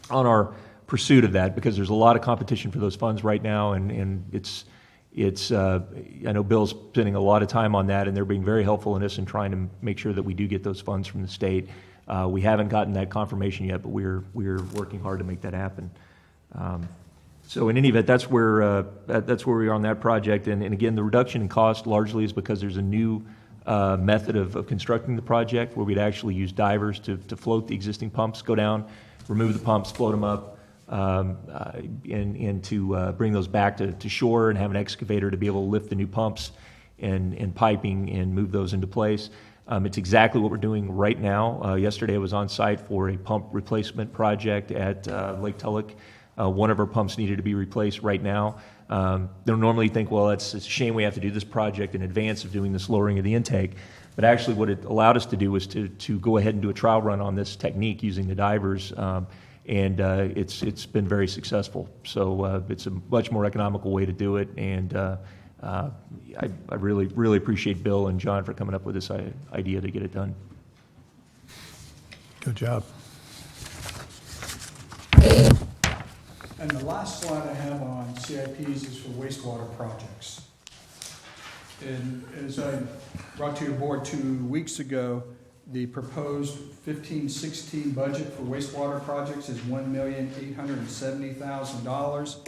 on our pursuit of that, because there's a lot of competition for those funds right now, and it's I know Bill's spending a lot of time on that, and they're being very helpful in this and trying to make sure that we do get those funds from the state. We haven't gotten that confirmation yet, but we're working hard to make that happen. So in any event, that's where we are on that project. And again, the reduction in cost largely is because there's a new method of constructing the project where we'd actually use divers to float the existing pumps, go down, remove the pumps, float them up, and to bring those back to shore and have an excavator to be able to lift the new pumps and piping and move those into place. It's exactly what we're doing right now. Yesterday I was on site for a pump replacement project at Lake Tulloch. One of our pumps needed to be replaced right now. They'll normally think, well, it's a shame we have to do this project in advance of doing this lowering of the intake. But actually what it allowed us to do was to go ahead and do a trial run on this technique using the divers, and it's been very successful. So it's a much more economical way to do it, and I really, really appreciate Bill and John for coming up with this idea to get it done. Good job. And the last slide I have on CIPs is for wastewater projects. And as I brought to your board 2 weeks ago, the proposed 15-16 budget for wastewater projects is $1,870,000.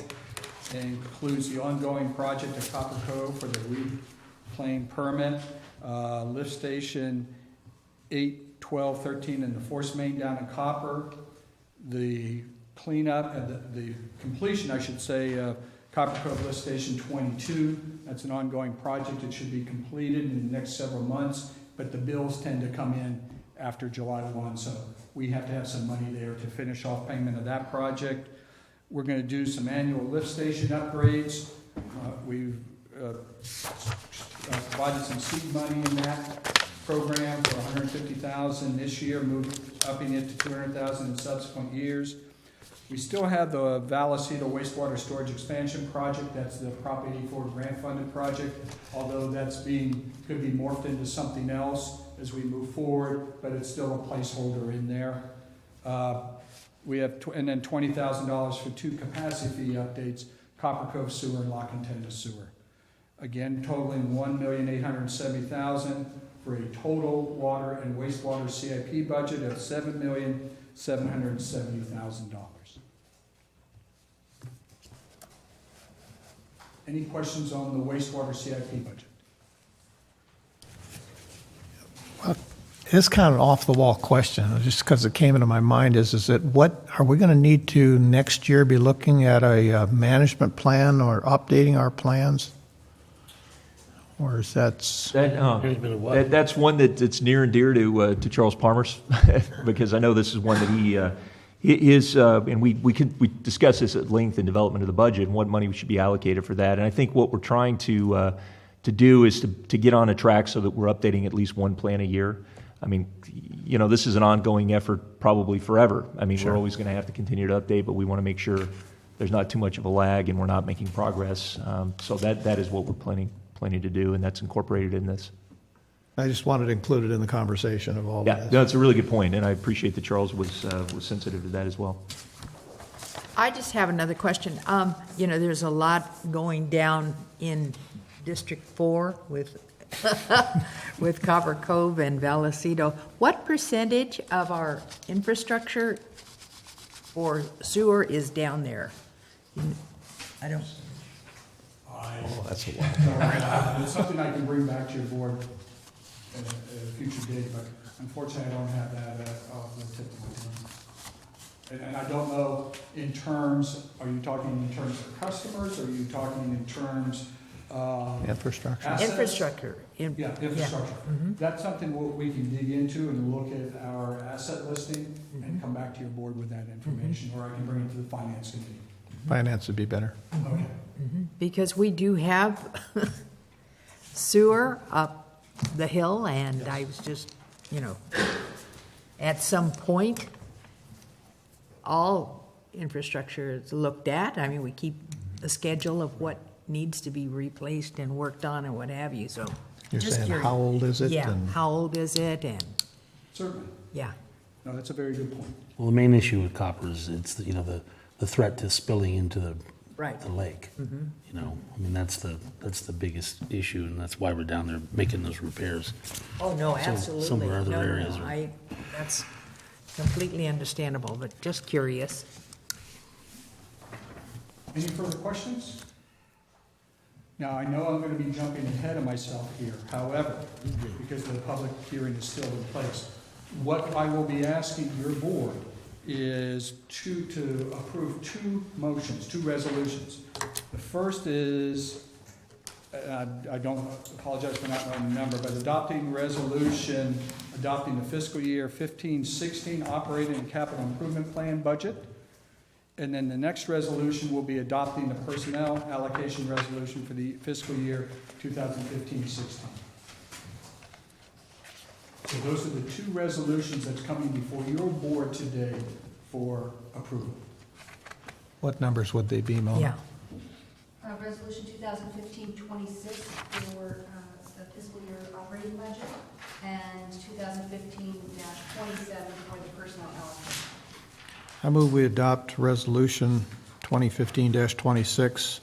It includes the ongoing project at Copper Cove for the reclaim permit, lift station 8, 12, 13, and the force main down in Copper, the cleanup and the completion, I should say, of Copper Cove Lift Station 22. That's an ongoing project. It should be completed in the next several months, but the bills tend to come in after July 1, so we have to have some money there to finish off payment of that project. We're going to do some annual lift station upgrades. We've provided some seed money in that program for $150,000 this year, upping it to $200,000 in subsequent years. We still have the Vallecito wastewater storage expansion project. That's the Prop 84 grant-funded project, although could be morphed into something else as we move forward, but it's still a placeholder in there. We have and then $20,000 for 2 capacity fee updates, Copper Cove Sewer and La Contenta Sewer. Again, totaling $1,870,000 for a total water and wastewater CIP budget of $7,770,000. Any questions on the wastewater CIP budget? Well, it's kind of an off-the-wall question, just because it came into my mind is that what are we going to need to next year be looking at a management plan or updating our plans? Or is that's that's one that's near and dear to Charles Palmer's because I know this is one that he and we discussed this at length in development of the budget and what money should be allocated for that. And I think what we're trying to do is to get on a track so that we're updating at least one plan a year. I mean, this is an ongoing effort probably forever. I mean, We're always going to have to continue to update, but we want to make sure there's not too much of a lag and we're not making progress. So that is what we're planning to do, and that's incorporated in this. I just wanted to include it in the conversation of all Yeah, this. no, it's a really good point, and I appreciate that Charles was sensitive to that as well. I just have another question. There's a lot going down in District 4 with with Copper Cove and Vallecito. What percentage of our infrastructure for sewer is down there? I don't. Oh, that's a lot. It's something I can bring back to your board at a future date, but unfortunately I don't have that off the tip of my tongue. And I don't know in terms, are you talking in terms of customers, or are you talking in terms of Infrastructure. assets? Infrastructure. Yeah, infrastructure. Mm-hmm. That's something we can dig into and look at our asset listing and come back to your board with that information, or I can bring it to the finance committee. Finance would be better. Okay. Because we do have sewer up the hill, and I was just, at some point, all infrastructure is looked at. I mean, we keep a schedule of what needs to be replaced and worked on and what have you, so. You're just saying curious. how old is it? Yeah, and- how old is it, and, Certainly. yeah. No, that's a very good point. Well, the main issue with copper is it's, the threat to spilling into the Right. the lake. You know, I mean, that's the biggest issue, and that's why we're down there making those repairs. Oh, no, Some- absolutely. some of our other No, no, no, areas are- that's completely understandable, but just curious. Any further questions? Now, I know I'm going to be jumping ahead of myself here, however, because the public hearing is still in place, what I will be asking your board is to approve two motions, two resolutions. The first is, I don't apologize for not knowing the number, but adopting resolution, adopting the fiscal year 15-16 operating and capital improvement plan budget. And then the next resolution will be adopting the personnel allocation resolution for the fiscal year 2015-16. So those are the two resolutions that's coming before your board today for approval. What numbers would they be, Mona? Yeah. Resolution 2015-26 for the fiscal year operating budget, and 2015-27 for the personnel allocation. I move we adopt Resolution 2015-26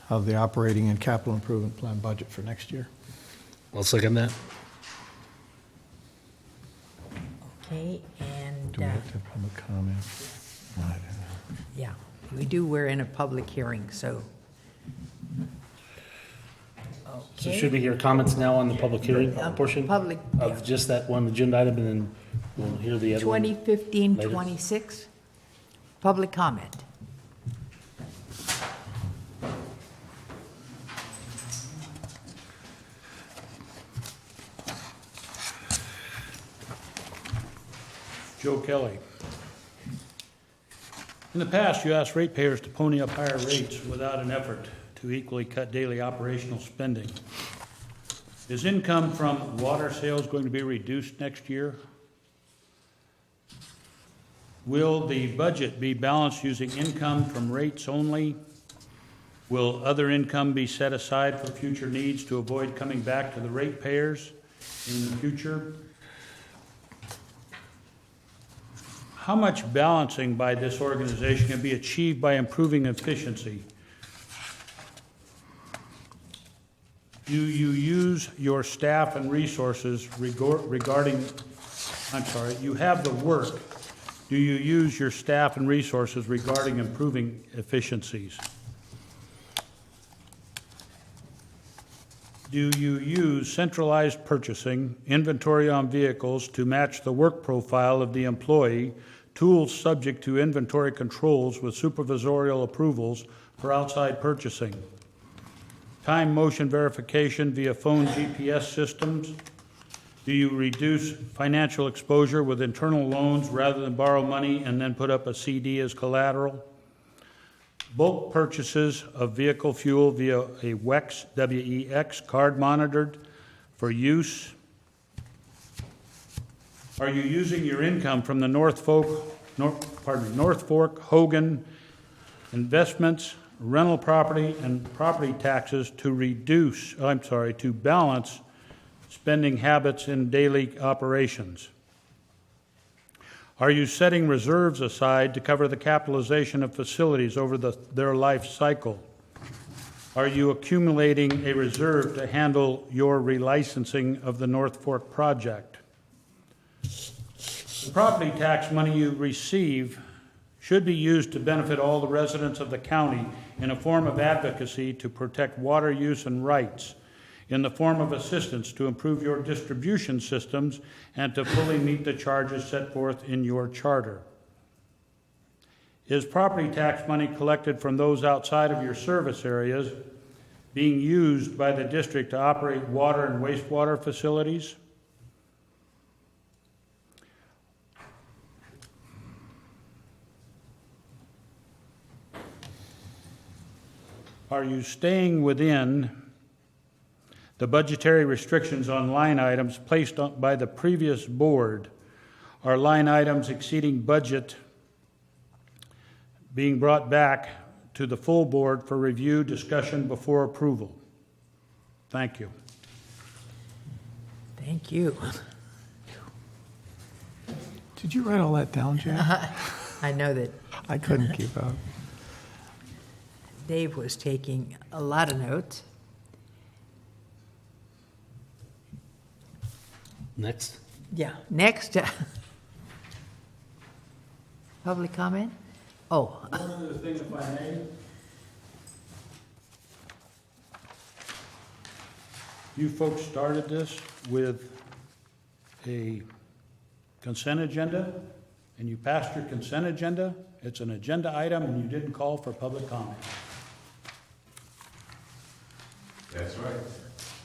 of the operating and capital improvement plan budget for next year. I'll second that. Okay, and, Do we have to have public comment? No, I don't know. yeah, we do, we're in a public hearing, so. So Okay. should we hear comments now on the public hearing portion? Public, yeah. Of just that one agenda item, and then we'll hear the other one? 2015-26, public comment. Joe Kelly. In the past, you asked ratepayers to pony up higher rates without an effort to equally cut daily operational spending. Is income from water sales going to be reduced next year? Will the budget be balanced using income from rates only? Will other income be set aside for future needs to avoid coming back to the ratepayers in the future? How much balancing by this organization can be achieved by improving efficiency? Do you use your staff and resources you have the work. Do you use your staff and resources regarding improving efficiencies? Do you use centralized purchasing, inventory on vehicles to match the work profile of the employee, tools subject to inventory controls with supervisorial approvals for outside purchasing? Time motion verification via phone GPS systems? Do you reduce financial exposure with internal loans rather than borrow money and then put up a CD as collateral? Bulk purchases of vehicle fuel via a WEX, W-E-X, card monitored for use? Are you using your income from the North Fork, Hogan investments, rental property, and property taxes to balance spending habits in daily operations? Are you setting reserves aside to cover the capitalization of facilities over their life cycle? Are you accumulating a reserve to handle your relicensing of the North Fork project? The property tax money you receive should be used to benefit all the residents of the county in a form of advocacy to protect water use and rights, in the form of assistance to improve your distribution systems and to fully meet the charges set forth in your charter. Is property tax money collected from those outside of your service areas being used by the district to operate water and wastewater facilities? Are you staying within the budgetary restrictions on line items placed by the previous board? Are line items exceeding budget being brought back to the full board for review, discussion before approval. Thank you. Thank you. Did you write all that down, Jack? I know that I couldn't keep up. Dave was taking a lot of notes. Next. Yeah, next. Public comment? Oh, One other thing, if I may. You folks started this with a consent agenda, and you passed your consent agenda. It's an agenda item, and you didn't call for public comment. That's right.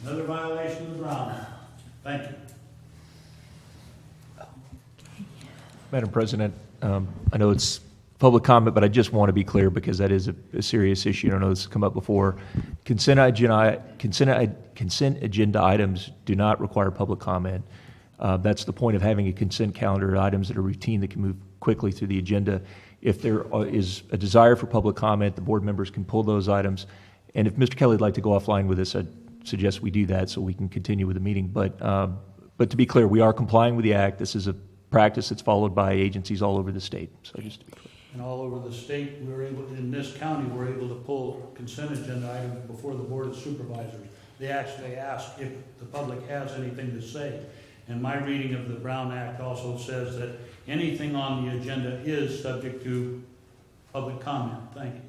Another violation of the Brown Act. Thank you. Madam President, I know it's public comment, but I just want to be clear because that is a serious issue. I know this has come up before. Consent agenda items do not require public comment. That's the point of having a consent calendar, items that are routine that can move quickly through the agenda. If there is a desire for public comment, the board members can pull those items. And if Mr. Kelly would like to go offline with this, I'd suggest we do that so we can continue with the meeting. But to be clear, we are complying with the act. This is a practice that's followed by agencies all over the state. So just to be clear. And all over the state, in this county, we're able to pull consent agenda items before the Board of Supervisors. They actually ask if the public has anything to say. And my reading of the Brown Act also says that anything on the agenda is subject to public comment. Thank you.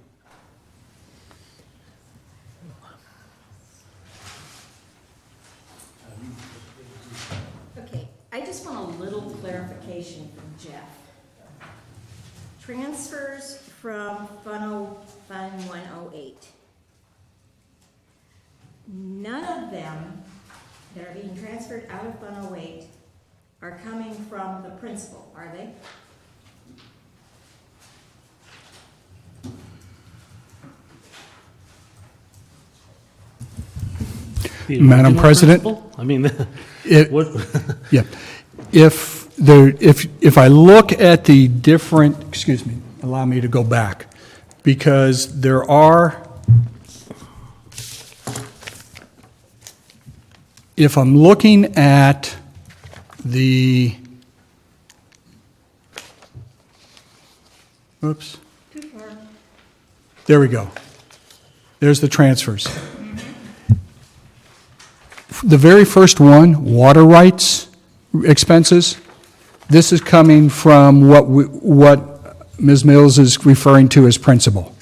Okay, I just want a little clarification from Jeff. Transfers from Fund 108. None of them that are being transferred out of Fund 08 are coming from the principal, are they? Madam President? I mean, It- what, Yeah. If I look at the different, excuse me, allow me to go back, because there are, if I'm looking at the, oops. Too far. There we go. There's the transfers. The very first one, water rights expenses, this is coming from what Ms. Mills is referring to as principal.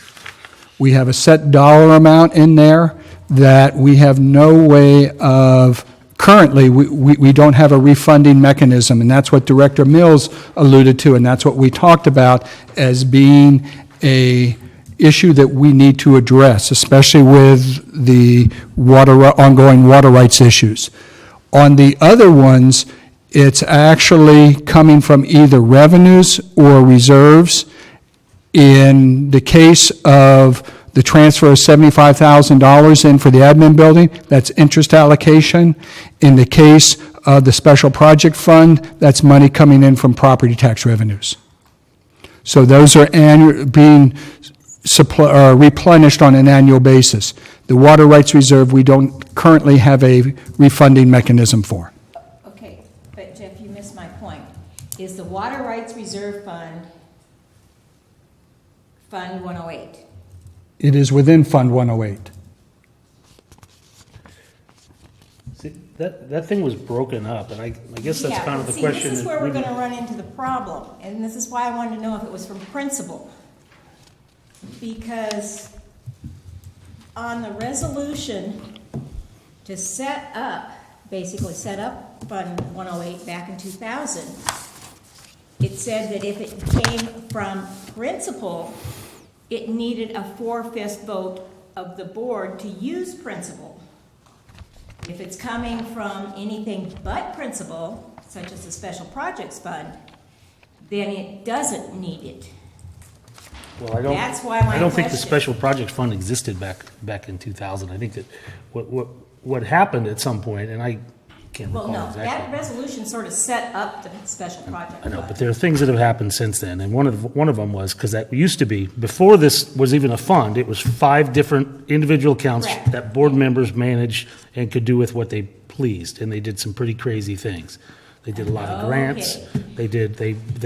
We have a set dollar amount in there that we have no way of, currently, we don't have a refunding mechanism, and that's what Director Mills alluded to, and that's what we talked about as being a issue that we need to address, especially with the ongoing water rights issues. On the other ones, it's actually coming from either revenues or reserves. In the case of the transfer of $75,000 in for the admin building, that's interest allocation. In the case of the special project fund, that's money coming in from property tax revenues. So those are being replenished on an annual basis. The water rights reserve, we don't currently have a refunding mechanism for. Okay, but Jeff, you missed my point. Is the Water Rights Reserve Fund, Fund 108? It is within Fund 108. see, that thing was broken up, and I guess that's kind of the question. This is that where we we're need- gonna run into the problem, and this is why I wanted to know if it was from principal. Because on the resolution to basically set up Fund 108 back in 2000, it said that if it came from principal, it needed a 4/5 vote of the board to use principal. If it's coming from anything but principal, such as the Special Projects Fund, then it doesn't need it. Well, That's why my I don't think the question- special project fund existed back in 2000. I think that what happened at some point, and can't Well, recall no, exactly. that resolution sort of set up the special project. I know, but there are things that have happened since then, and one of them was, because that used to be, before this was even a fund, it was 5 different individual accounts Correct. that board members managed and could do with what they pleased, and they did some pretty crazy things. They did a lot of grants, they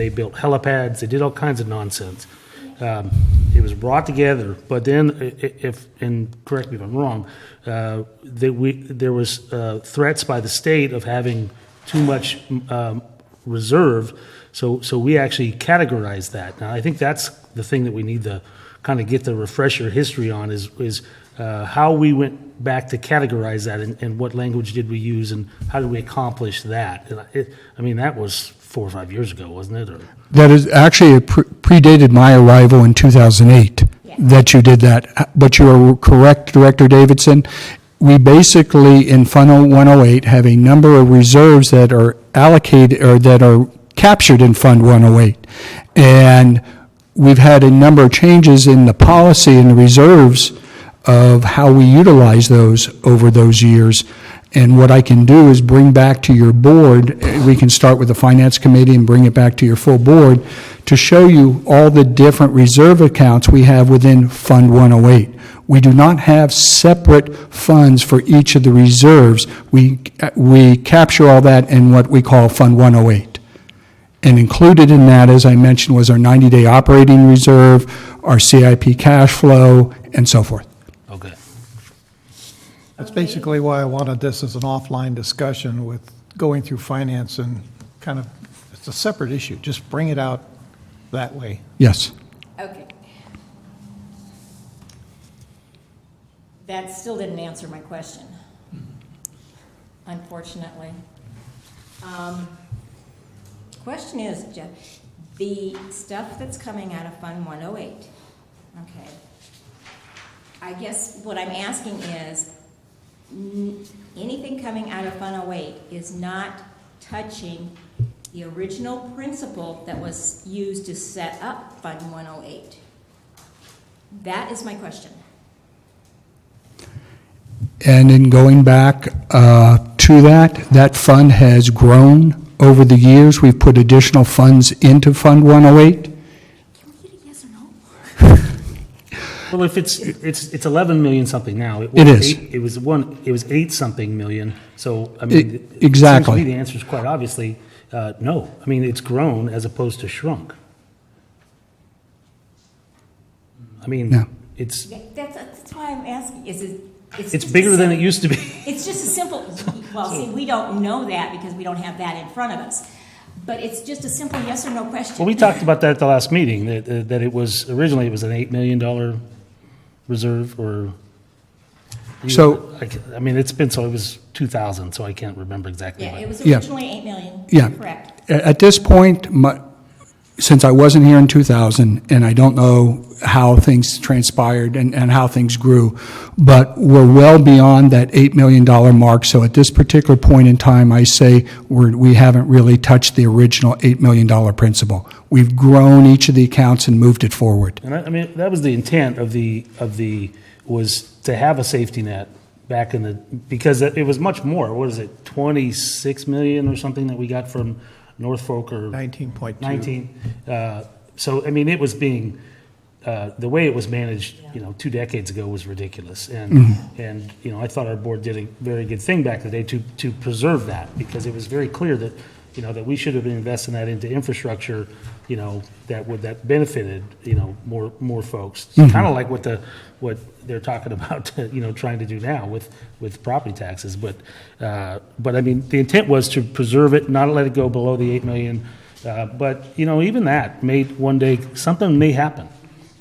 built helipads, they did all kinds of nonsense. It was brought together, but then, and correct me if I'm wrong, there was threats by the state of having too much reserve, so we actually categorized that. Now, I think that's the thing that we need to kind of get the refresher history on is how we went back to categorize that and what language did we use and how did we accomplish that. And that was 4 or 5 years ago, wasn't it? Or, That is actually, it predated my arrival in 2008 that you did that. But you are correct, Director Davidson. We basically, in Fund 108, have a number of reserves that are allocated or that are captured in Fund 108. And we've had a number of changes in the policy and the reserves of how we utilize those over those years. And what I can do is bring back to your board, we can start with the Finance Committee and bring it back to your full board to show you all the different reserve accounts we have within Fund 108. We do not have separate funds for each of the reserves. We capture all that in what we call Fund 108. And included in that, as I mentioned, was our 90-day operating reserve, our CIP cash flow, and so forth. okay. That's basically why I wanted this as an offline discussion with going through finance and kind of, it's a separate issue. Just bring it out that way. Yes. Okay. That still didn't answer my question, unfortunately. Question is, Jeff, the stuff that's coming out of Fund 108, okay, I guess what I'm asking is, anything coming out of Fund 108 is not touching the original principle that was used to set up Fund 108. That is my question. And in going back to that fund has grown over the years. We've put additional funds into Fund 108. Can we get a yes or no? Well, if it's 11 million something now. It is. It was 8 something million. So I mean, Exactly. It seems to me the answer is quite obviously no. I mean, it's grown as opposed to shrunk. I mean, No. it's That's why I'm asking, it's just bigger a than it sim- used to be. It's just a simple, well, see, we don't know that because we don't have that in front of us. But it's just a simple yes or no question. Well, we talked about that at the last meeting, that it was, originally it was an $8 million reserve, or... So- I mean, it's been, so it was 2000, so I can't remember exactly. Yeah, but- it was Yeah. originally 8 million. Yeah. Correct. At this point, since I wasn't here in 2000, and I don't know how things transpired and how things grew, but we're well beyond that $8 million mark. So at this particular point in time, I say we haven't really touched the original $8 million principal. We've grown each of the accounts and moved it forward. And I mean, that was the intent of the was to have a safety net back in the, because it was much more. What is it, 26 million or something that we got from Norfolk, or 19.2. 19. So I mean, it was being the way it was managed, 2 decades ago was ridiculous, and I thought our board did a very good thing back in the day to preserve that, because it was very clear that that we should have been investing that into infrastructure, that benefited more folks. Kind of like what they're talking about, trying to do now with property taxes. But I mean, the intent was to preserve it, not let it go below the 8 million. But even that one day something may happen.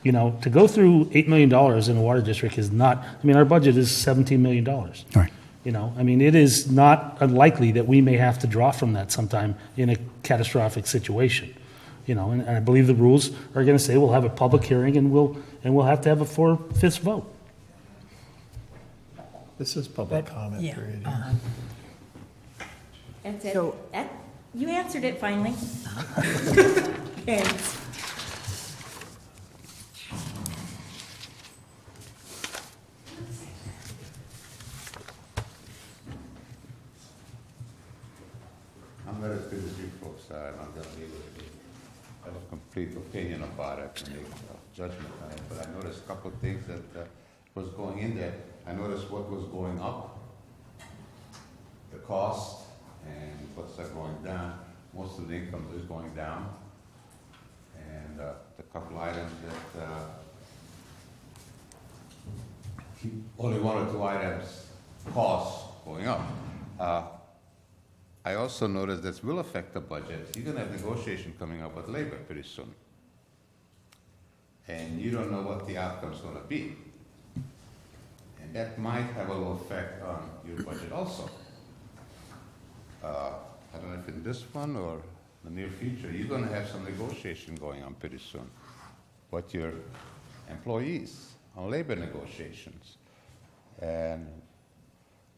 To go through $8 million in a water district is not. I mean, our budget is $17 million. Right. I mean, it is not unlikely that we may have to draw from that sometime in a catastrophic situation. And I believe the rules are going to say we'll have a public hearing and we'll have to have a 4/5 vote. This is public comment Yeah. period. That's it. So- You answered it finally. Thanks. complete opinion about it, and make a judgment on it, but I noticed a couple of things that was going in there. I noticed what was going up, the cost, and what's going down. Most of the income is going down. And the couple items that, only one or two items, costs going up. I also noticed this will affect the budget. You're gonna have negotiation coming up with labor pretty soon. And you don't know what the outcome's gonna be. And that might have a little effect on your budget also. I don't know if in this one or the near future, you're gonna have some negotiation going on pretty soon with your employees on labor negotiations. And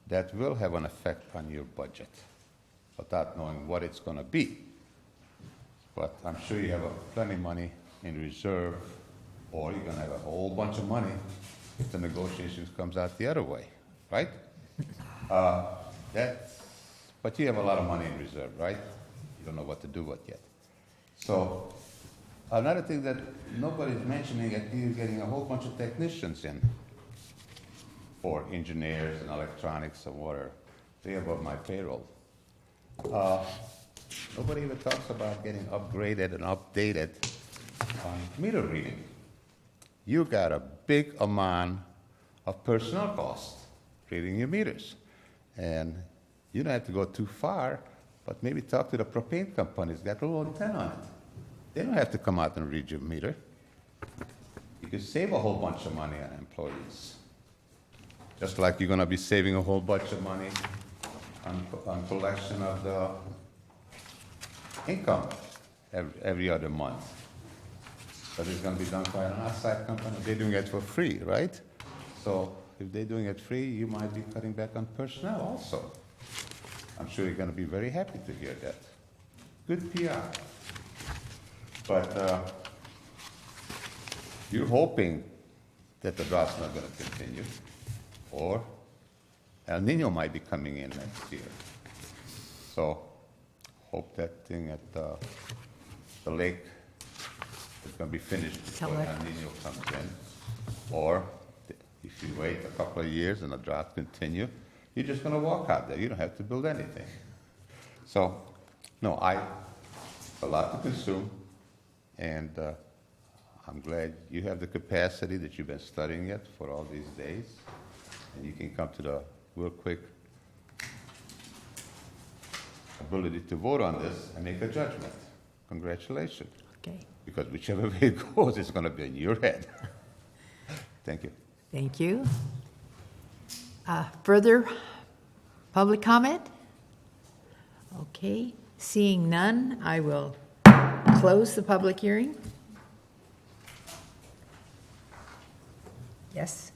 that will have an effect on your budget without knowing what it's gonna be. But I'm sure you have plenty of money in reserve, or you're gonna have a whole bunch of money if the negotiations comes out the other way, right? But you have a lot of money in reserve, right? You don't know what to do with yet. So another thing that nobody's mentioning is you're getting a whole bunch of technicians in for engineers and electronics and water. They above my payroll. Nobody even talks about getting upgraded and updated on meter reading. You got a big amount of personnel costs reading your meters. And you don't have to go too far, but maybe talk to the propane companies, got a little antenna on it. They don't have to come out and read your meter. You could save a whole bunch of money on employees. Just like you're gonna be saving a whole bunch of money on collection of the income every other month. But it's gonna be done by an outside company. They're doing it for free, right? So if they're doing it free, you might be cutting back on personnel also. I'm sure you're gonna be very happy to hear that. Good PR. But you're hoping that the drought's not gonna continue, or El Nino might be coming in next year. So hope that thing at the lake is gonna be finished before El Nino comes in. Or if you wait a couple of years and the drought continue, you're just gonna walk out there. You don't have to build anything. So, no, a lot to consume, and I'm glad you have the capacity that you've been studying it for all these days, and you can come to the real quick ability to vote on this and make a judgment. Congratulations. Okay, Because whichever way it goes, it's gonna be in your head. Thank you. thank you. Further public comment? Okay, seeing none, I will close the public hearing. Yes?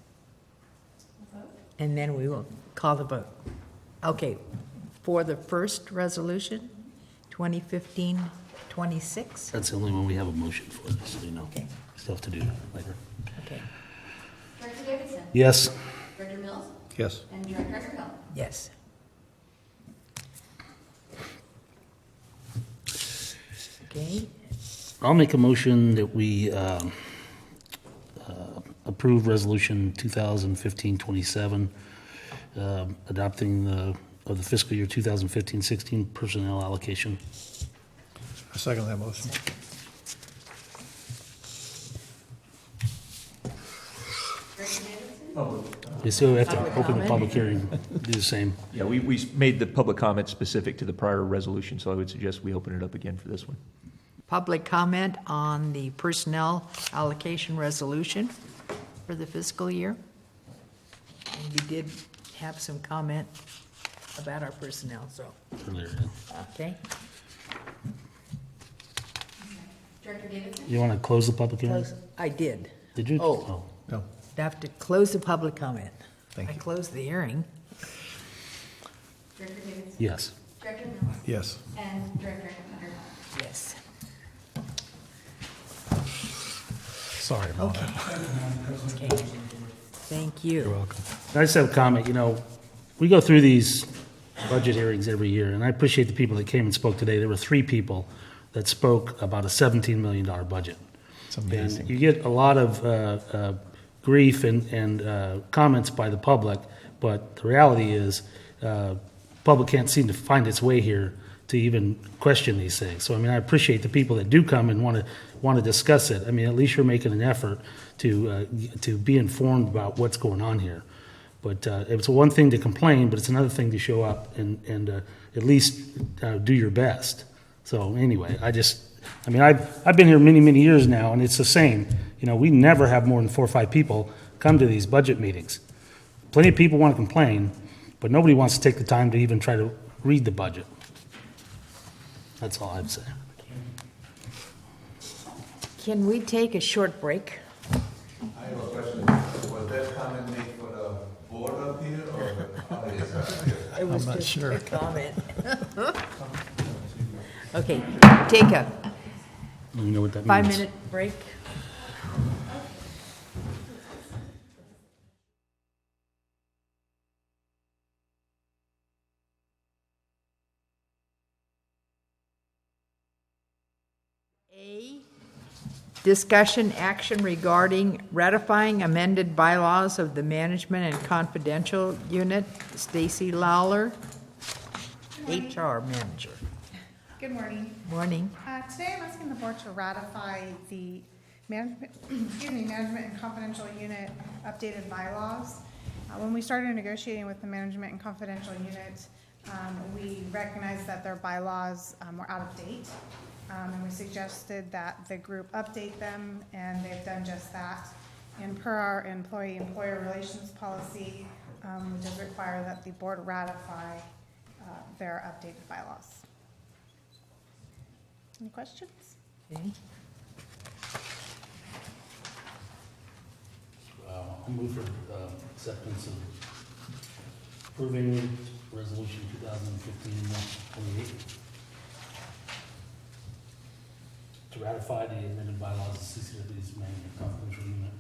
And then we will call the vote. Okay, for the first resolution, 2015-26? That's the only one we have a motion for, so you know. Okay. Still have to do that later. Okay, Director Davidson? Yes. Director Mills? Yes. And Director Underhill? yes. Okay, I'll make a motion that we approve Resolution 2015-27, adopting the fiscal year 2015-16 personnel allocation. I second that motion. Director Davidson? We still have to Public open the comment? public hearing, do the same. Yeah, we made the public comment specific to the prior resolution, so I would suggest we open it up again for this one. public comment on the personnel allocation resolution for the fiscal year. And we did have some comment about our personnel, so, Earlier. okay. Director Davidson? You want to close the public hearing? Close- I did. Did you? Oh. No, I have to close the public comment. Thank I you. closed the hearing. Director Davidson? Yes. Director Mills? yes. And Director Underhill? Yes. Sorry about Okay. that. Okay. Thank you. You're welcome. I just have a comment, we go through these budget hearings every year, and I appreciate the people that came and spoke today. There were 3 people that spoke about a $17 million budget. It's amazing. And you get a lot of grief and comments by the public, but the reality is, public can't seem to find its way here to even question these things. So, I mean, I appreciate the people that do come and want to discuss it. I mean, at least you're making an effort to be informed about what's going on here. But it's one thing to complain, but it's another thing to show up and at least do your best. So anyway, I've been here many, many years now, and it's the same. You know, we never have more than 4 or 5 people come to these budget meetings. Plenty of people want to complain, but nobody wants to take the time to even try to read the budget. That's all I'd say. Can we take a short break? I have a question. Was that comment made for the board up here or the audience? It was not just sure. a comment. Okay, take a You know what that means? 5-minute break. A, discussion action regarding ratifying amended bylaws of the Management and Confidential Unit. Stacy Lawler, HR Manager. Good morning. Morning. Today I'm asking the board to ratify the management, management and confidential unit updated bylaws. When we started negotiating with the management and confidential unit, we recognized that their bylaws were out of date. And we suggested that the group update them, and they've done just that. And per our employee-employer relations policy, which does require that the board ratify their updated bylaws. Any questions? Okay. I'll move for acceptance of approving resolution 2015-28 to ratify the amended bylaws of CCWD's management confidential unit.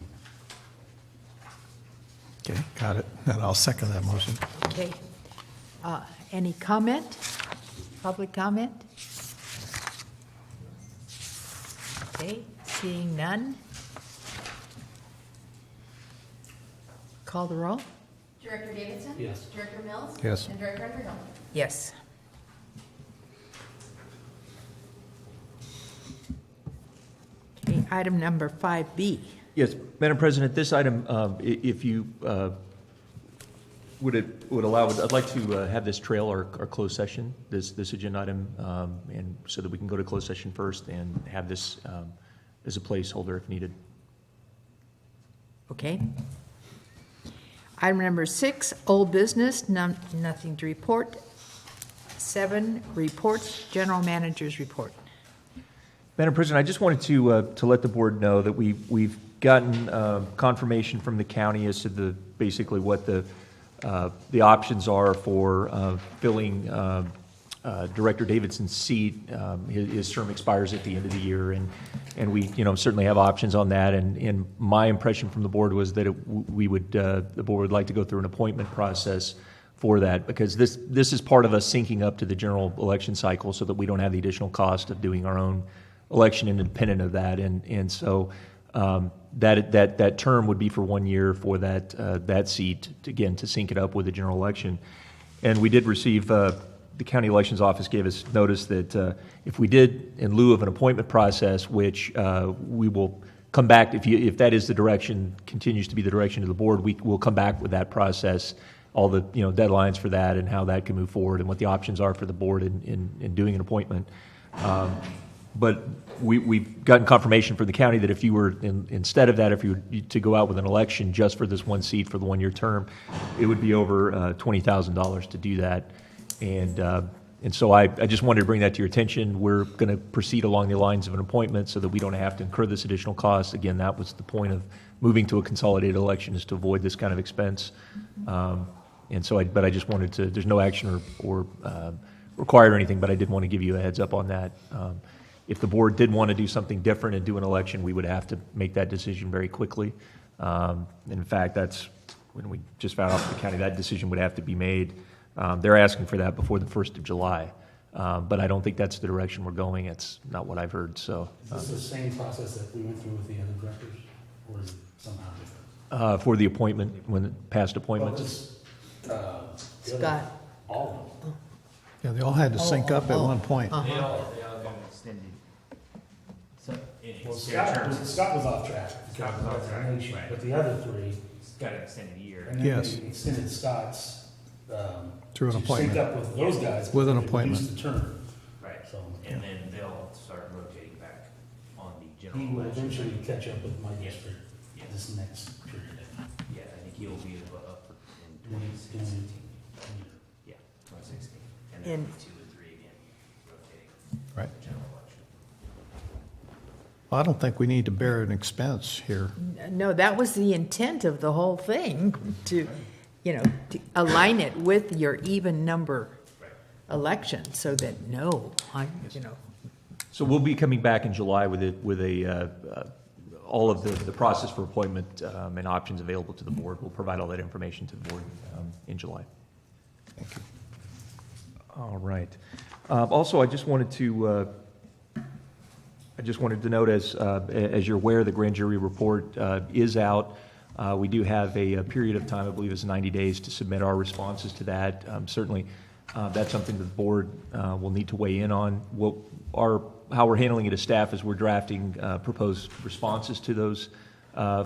Okay, got it. And I'll second that motion. Okay. Any comment? Public comment? Okay, seeing none. Call the roll? Director Davidson? Yes. Director Mills? Yes. And Director Underhill? Yes. Okay, item number 5B. Yes, Madam President, this item, if you would allow, I'd like to have this trail our closed session, this agenda item, and so that we can go to closed session first and have this as a placeholder if needed. Okay. Item number 6, old business, nothing to report. 7, reports, general manager's report. Madam President, I just wanted to let the board know that we've gotten confirmation from the county as to basically what the options are for filling Director Davidson's seat. His term expires at the end of the year, and we certainly have options on that. And my impression from the board was that the board would like to go through an appointment process for that, because this is part of us syncing up to the general election cycle so that we don't have the additional cost of doing our own election independent of that. And so that term would be for 1 year for that seat, again, to sync it up with the general election. And we did receive, the county elections office gave us notice that if we did, in lieu of an appointment process, which we will come back, if that is the direction, continues to be the direction of the board, we will come back with that process, all the deadlines for that and how that can move forward and what the options are for the board in doing an appointment. But we've gotten confirmation from the county that if you were, instead of that, if you were to go out with an election just for this one seat for the 1 year term, it would be over $20,000 to do that. And so I just wanted to bring that to your attention. We're going to proceed along the lines of an appointment so that we don't have to incur this additional cost. Again, that was the point of moving to a consolidated election, is to avoid this kind of expense. But I just wanted to, there's no action or required or anything, but I did want to give you a heads up on that. If the board did want to do something different and do an election, we would have to make that decision very quickly. In fact, that's when we just found out from the county that decision would have to be made. They're asking for that before the 1st of July. But I don't think that's the direction we're going. It's not what I've heard, so. Is this the same process that we went through with the other directors, or is it somehow different? For the appointment, when past appointments. Scott. All of them. Yeah, they all had to sync up at one point. They all got extended. So, Well, Scott was off track. Scott was off track, right. But the other three, got an extended year. and then Yes. they extended Scott's, Through an to appointment. sync up with those guys. With an but they appointment. reduced the term, Right. so. And then they'll start rotating back on the He general will election. eventually catch up with my Yeah. district Yeah. this next period. Yeah, I think he'll be up in In- 2016. Yeah, 2016. And then In- 2 and 3 again, rotating. Right. The general election. Well, I don't think we need to bear an expense here. No, that was the intent of the whole thing, to, to align it with your even number election, so that, So we'll be coming back in July with all of the process for appointment and options available to the board. We'll provide all that information to the board in July. Thank you. All right. Also, I just wanted to note, as you're aware, the grand jury report is out. We do have a period of time, I believe it's 90 days, to submit our responses to that. Certainly, that's something that the board will need to weigh in on. How we're handling it as staff is we're drafting proposed responses to those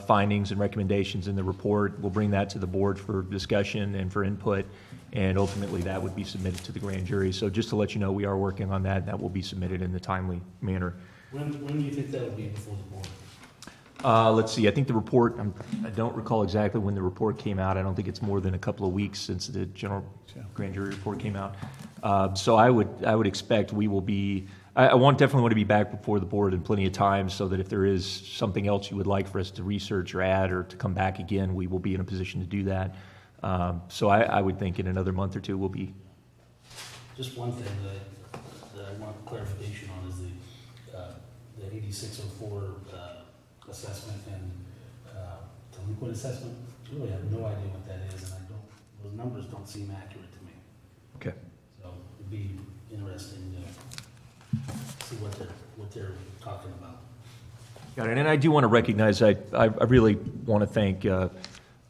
findings and recommendations in the report. We'll bring that to the board for discussion and for input, and ultimately that would be submitted to the grand jury. So just to let you know, we are working on that. That will be submitted in a timely manner. When do you think that'll be before the board? Let's see, I think the report, I don't recall exactly when the report came out. I don't think it's more than a couple of weeks since the general grand jury report came out. So I would expect we will be, definitely want to be back before the board in plenty of time, so that if there is something else you would like for us to research or add or to come back again, we will be in a position to do that. So I would think in another month or two we'll be. Just one thing that I want clarification on is the 8604 assessment and delinquent assessment. I really have no idea what that is, and those numbers don't seem accurate to me. Okay. So it'd be interesting to see what they're talking about. Got it. And I do want to recognize, I really want to thank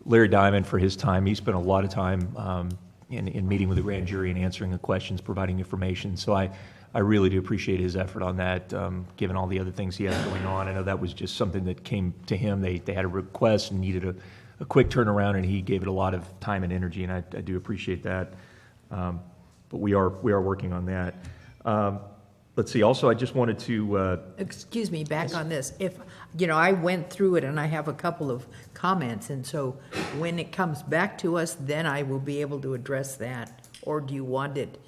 Larry Diamond for his time. He spent a lot of time in meeting with the grand jury and answering the questions, providing information. So I really do appreciate his effort on that, given all the other things he has going on. I know that was just something that came to him. They had a request and needed a quick turnaround, and he gave it a lot of time and energy, and I do appreciate that. But we are working on that. Let's see, also, I just wanted to... excuse me, back on this. If, I went through it and I have a couple of comments, and so when it comes back to us, then I will be able to address that. Or do you want it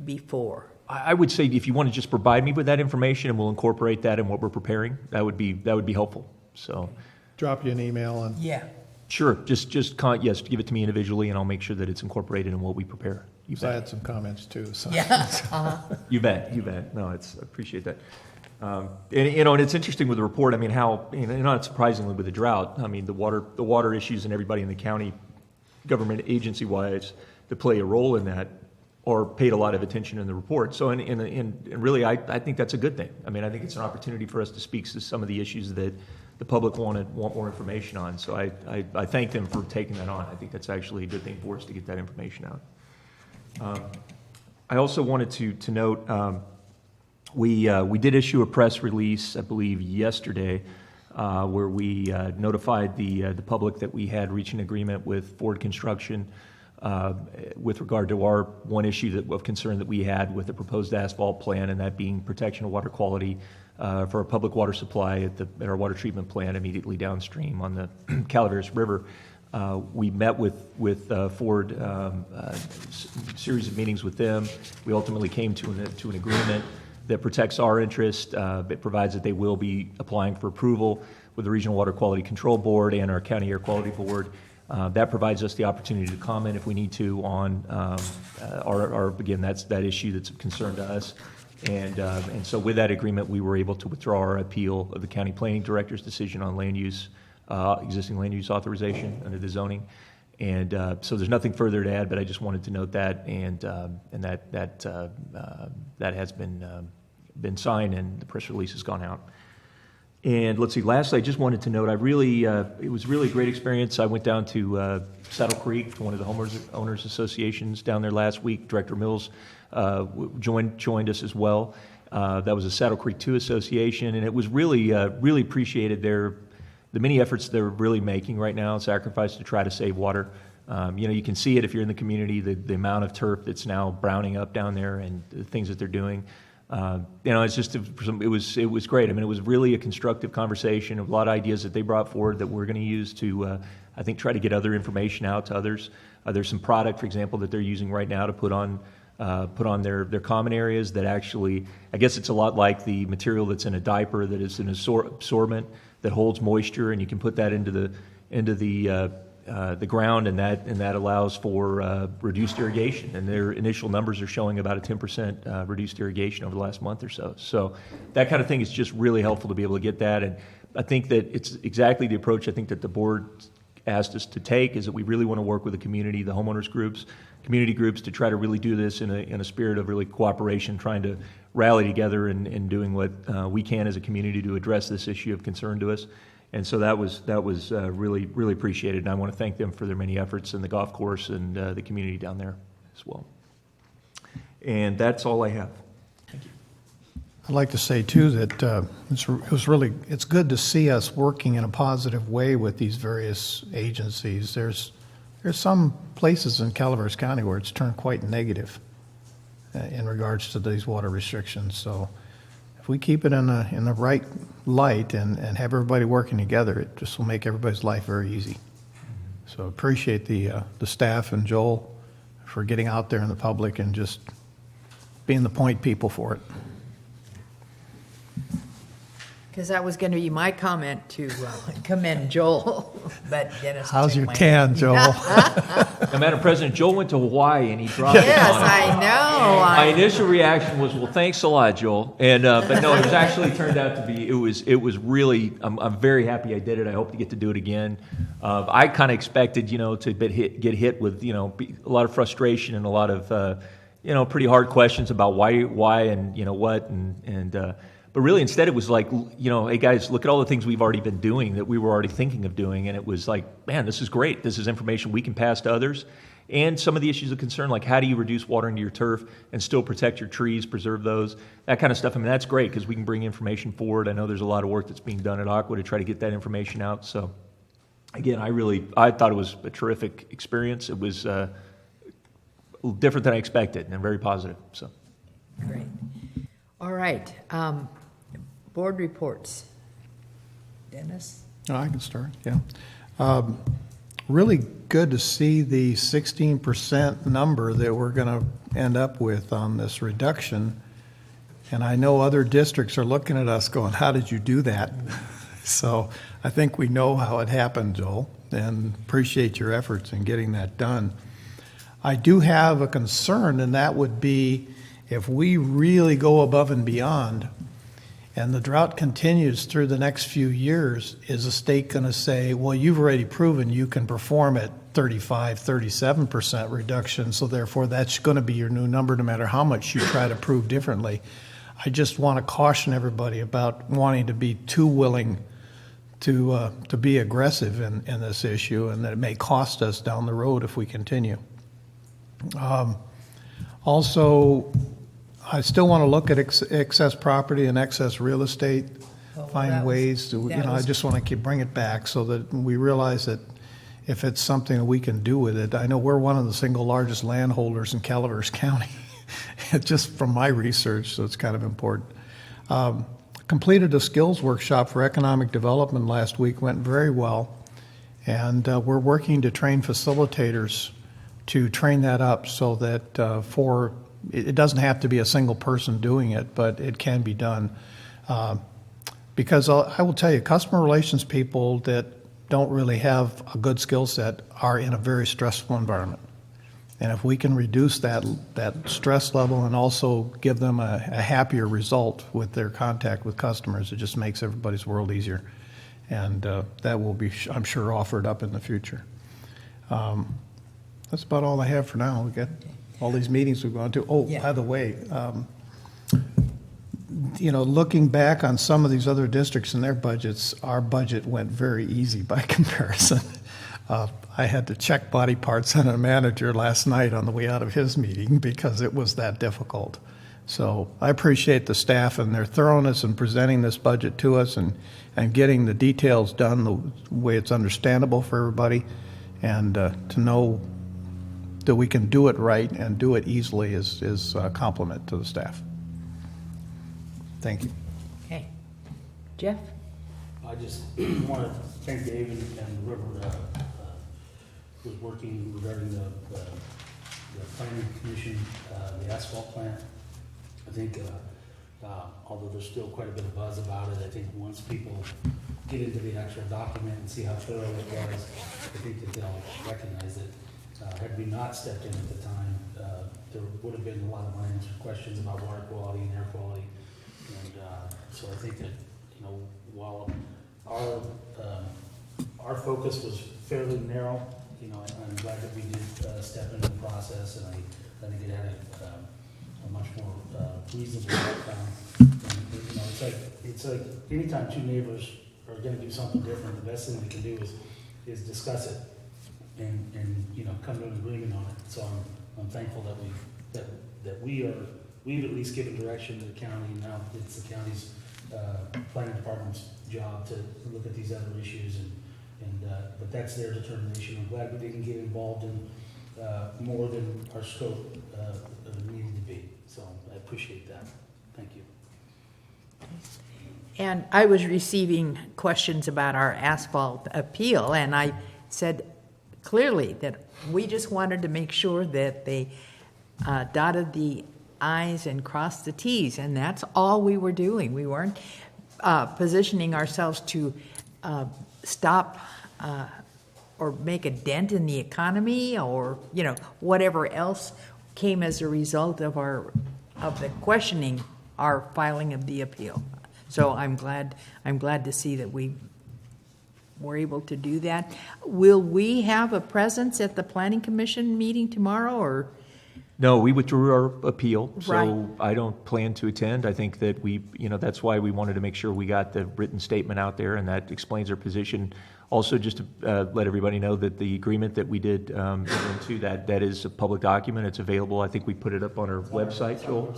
before? I would say if you want to just provide me with that information, and we'll incorporate that in what we're preparing, that would be helpful. So, Drop you an email and Yeah. sure, just yes, give it to me individually, and I'll make sure that it's incorporated in what we prepare. You I bet. had some comments too, so. Yeah. You bet. No, I appreciate that. And it's interesting with the report. I mean, how not surprisingly with the drought. I mean, the water issues and everybody in the county, government agency-wise, to play a role in that, or paid a lot of attention in the report. So, and really, I think that's a good thing. I mean, I think it's an opportunity for us to speak to some of the issues that the public want more information on. So I thank them for taking that on. I think that's actually a good thing for us to get that information out. I also wanted to note, we did issue a press release, I believe, yesterday, where we notified the public that we had reached an agreement with Ford Construction with regard to our one issue of concern that we had with the proposed asphalt plan, and that being protection of water quality for our public water supply at our water treatment plant immediately downstream on the Calaveras River. We met with Ford, series of meetings with them. We ultimately came to an agreement that protects our interest. It provides that they will be applying for approval with the Regional Water Quality Control Board and our County Air Quality Board. That provides us the opportunity to comment if we need to on again, that's that issue that's of concern to us. And so with that agreement, we were able to withdraw our appeal of the County Planning Director's decision on existing land use authorization under the zoning. And so there's nothing further to add, but I just wanted to note that, and that has been signed, and the press release has gone out. And let's see, lastly, I just wanted to note, it was really a great experience. I went down to Saddle Creek, to one of the homeowners associations down there last week. Director Mills joined us as well. That was a Saddle Creek 2 association, and it was really appreciated the many efforts they're really making right now, sacrifice to try to save water. You can see it if you're in the community, the amount of turf that's now browning up down there and the things that they're doing. It's just, it was great. I mean, it was really a constructive conversation, a lot of ideas that they brought forward that we're going to use to, I think, try to get other information out to others. There's some product, for example, that they're using right now to put on their common areas that actually, I guess it's a lot like the material that's in a diaper that is an absorbent that holds moisture, and you can put that into the ground, and that allows for reduced irrigation. And their initial numbers are showing about a 10% reduced irrigation over the last month or so. So that kind of thing is just really helpful to be able to get that. And I think that it's exactly the approach I think that the board asked us to take, is that we really want to work with the community, the homeowners groups, community groups, to try to really do this in a spirit of really cooperation, trying to rally together and doing what we can as a community to address this issue of concern to us. And so that was really, really appreciated, and I want to thank them for their many efforts, and the golf course and the community down there as well. And that's all I have. Thank you. I'd like to say, too, that it's good to see us working in a positive way with these various agencies. There's some places in Calaveras County where it's turned quite negative in regards to these water restrictions. So if we keep it in the right light and have everybody working together, it just will make everybody's life very easy. So appreciate the staff and Joel for getting out there in the public and just being the point people for it. Because that was going to be my comment to commend Joel, but Dennis. How's took your my- tan, Joel? Now, Madam President, Joel went to Hawaii and he dropped it Yes, on us. I know. My initial reaction was, well, thanks a lot, Joel. And but no, it was actually turned out to be, it was really, I'm very happy I did it. I hope to get to do it again. I kind of expected, to get hit with, a lot of frustration and a lot of, pretty hard questions about why and, what but really, instead, it was like, hey, guys, look at all the things we've already been doing that we were already thinking of doing. And it was like, man, this is great. This is information we can pass to others. And some of the issues of concern, like how do you reduce water into your turf and still protect your trees, preserve those, that kind of stuff. I mean, that's great because we can bring information forward. I know there's a lot of work that's being done at Aqua to try to get that information out. So, again, I thought it was a terrific experience. It was different than I expected and very positive. So, Great. All right. Board reports. Dennis? Oh, I can start, yeah. Really good to see the 16% number that we're going to end up with on this reduction. And I know other districts are looking at us going, how did you do that? So I think we know how it happened, Joel, and appreciate your efforts in getting that done. I do have a concern, and that would be if we really go above and beyond and the drought continues through the next few years, is the state going to say, well, you've already proven you can perform at 35, 37% reduction, so therefore that's going to be your new number no matter how much you try to prove differently. I just want to caution everybody about wanting to be too willing to be aggressive in this issue, and that it may cost us down the road if we continue. Also, I still want to look at excess property and excess real estate, find ways to, I just want to bring it back so that we realize that if it's something that we can do with it. I know we're one of the single largest landholders in Calaveras County, just from my research, so it's kind of important. Completed a skills workshop for economic development last week, went very well, and we're working to train facilitators to train that up so that it doesn't have to be a single person doing it, but it can be done. Because I will tell you, customer relations people that don't really have a good skill set are in a very stressful environment. And if we can reduce that stress level and also give them a happier result with their contact with customers, it just makes everybody's world easier. And that will be, I'm sure, offered up in the future. That's about all I have for now. We got all these meetings we've gone to. Oh, Yeah. by the way, looking back on some of these other districts and their budgets, our budget went very easy by comparison. I had to check body parts on a manager last night on the way out of his meeting because it was that difficult. So I appreciate the staff and their thoroughness in presenting this budget to us and getting the details done the way it's understandable for everybody. And to know that we can do it right and do it easily is a compliment to the staff. Thank you. Okay. Jeff? I just want to thank David and River, who's working regarding the planning commission, the asphalt plant. I think, although there's still quite a bit of buzz about it, I think once people get into the actual document and see how thorough it was, I think that they'll recognize it. Had we not stepped in at the time, there would have been a lot of unanswered questions about water quality and air quality. And so I think that, while our focus was fairly narrow, I'm glad that we did step into the process, and I think it had a much more reasonable outcome. And, it's like anytime two neighbors are going to do something different, the best thing we can do is discuss it and come to an agreement on it. So I'm thankful that we've at least given direction to the county. Now it's the county's planning department's job to look at these other issues, but that's their determination. I'm glad we didn't get involved in more than our scope needed to be. So I appreciate that. Thank you. And I was receiving questions about our asphalt appeal, and I said clearly that we just wanted to make sure that they dotted the I's and crossed the T's, and that's all we were doing. We weren't positioning ourselves to stop or make a dent in the economy or whatever else came as a result of the questioning our filing of the appeal. So I'm glad to see that we were able to do that. Will we have a presence at the Planning Commission meeting tomorrow, or? No, we withdrew our appeal, so Right. I don't plan to attend. I think that that's why we wanted to make sure we got the written statement out there, and that explains our position. Also, just to let everybody know that the agreement that we did enter into, that is a public document. It's available. I think we put it up on our website, Joel.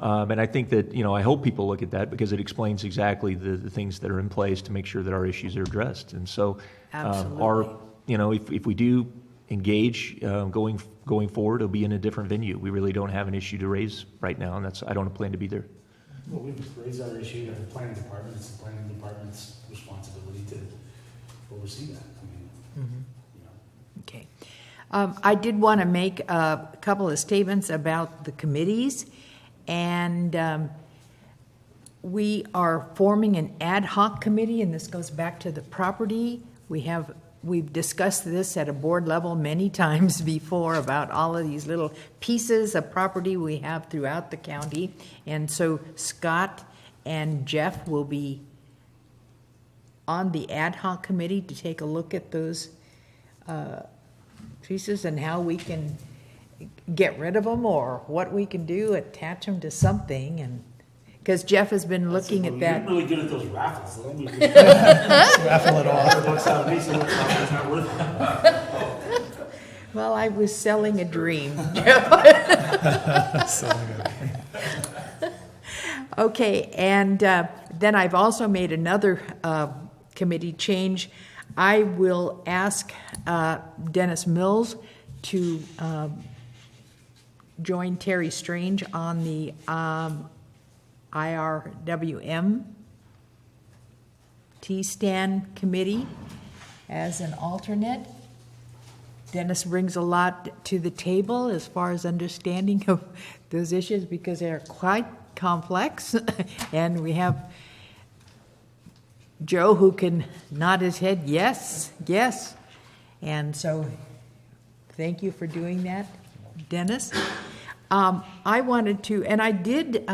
And I think that, I hope people look at that because it explains exactly the things that are in place to make sure that our issues are addressed. And so, if we do engage going forward, it'll be in a different venue. We really don't have an issue to raise right now, and I don't plan to be there. Well, we've raised our issue at the planning department. It's the planning department's responsibility to oversee that. Okay. I did want to make a couple of statements about the committees, and we are forming an ad hoc committee, and this goes back to the property. We've discussed this at a board level many times before about all of these little pieces of property we have throughout the county. And so Scott and Jeff will be on the ad hoc committee to take a look at those pieces and how we can get rid of them or what we can do, attach them to something. And because Jeff has been looking at that. You're really good at those raffles. Raffle it off. Well, I was selling a dream. Okay, and then I've also made another committee change. I will ask Dennis Mills to join Terry Strange on the IRWM T-Stand Committee as an alternate. Dennis brings a lot to the table as far as understanding of those issues because they're quite complex. And we have Joe who can nod his head, yes, yes. And so thank you for doing that, Dennis. I wanted to, and I did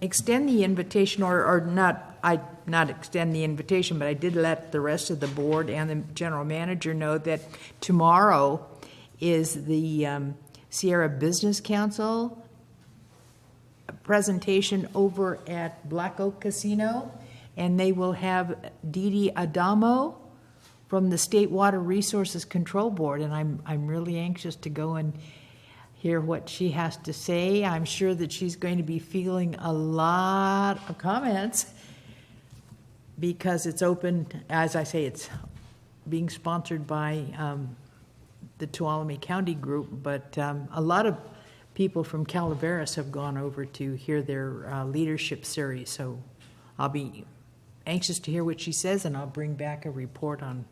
extend the invitation, or not, I not extend the invitation, but I did let the rest of the board and the general manager know that tomorrow is the Sierra Business Council presentation over at Black Oak Casino, and they will have Dee Dee Adamo from the State Water Resources Control Board, and I'm really anxious to go and hear what she has to say. I'm sure that she's going to be feeling a lot of comments because it's open, as I say, it's being sponsored by the Tuolumne County Group, but a lot of people from Calaveras have gone over to hear their leadership series, so I'll be anxious to hear what she says, and I'll bring back a report on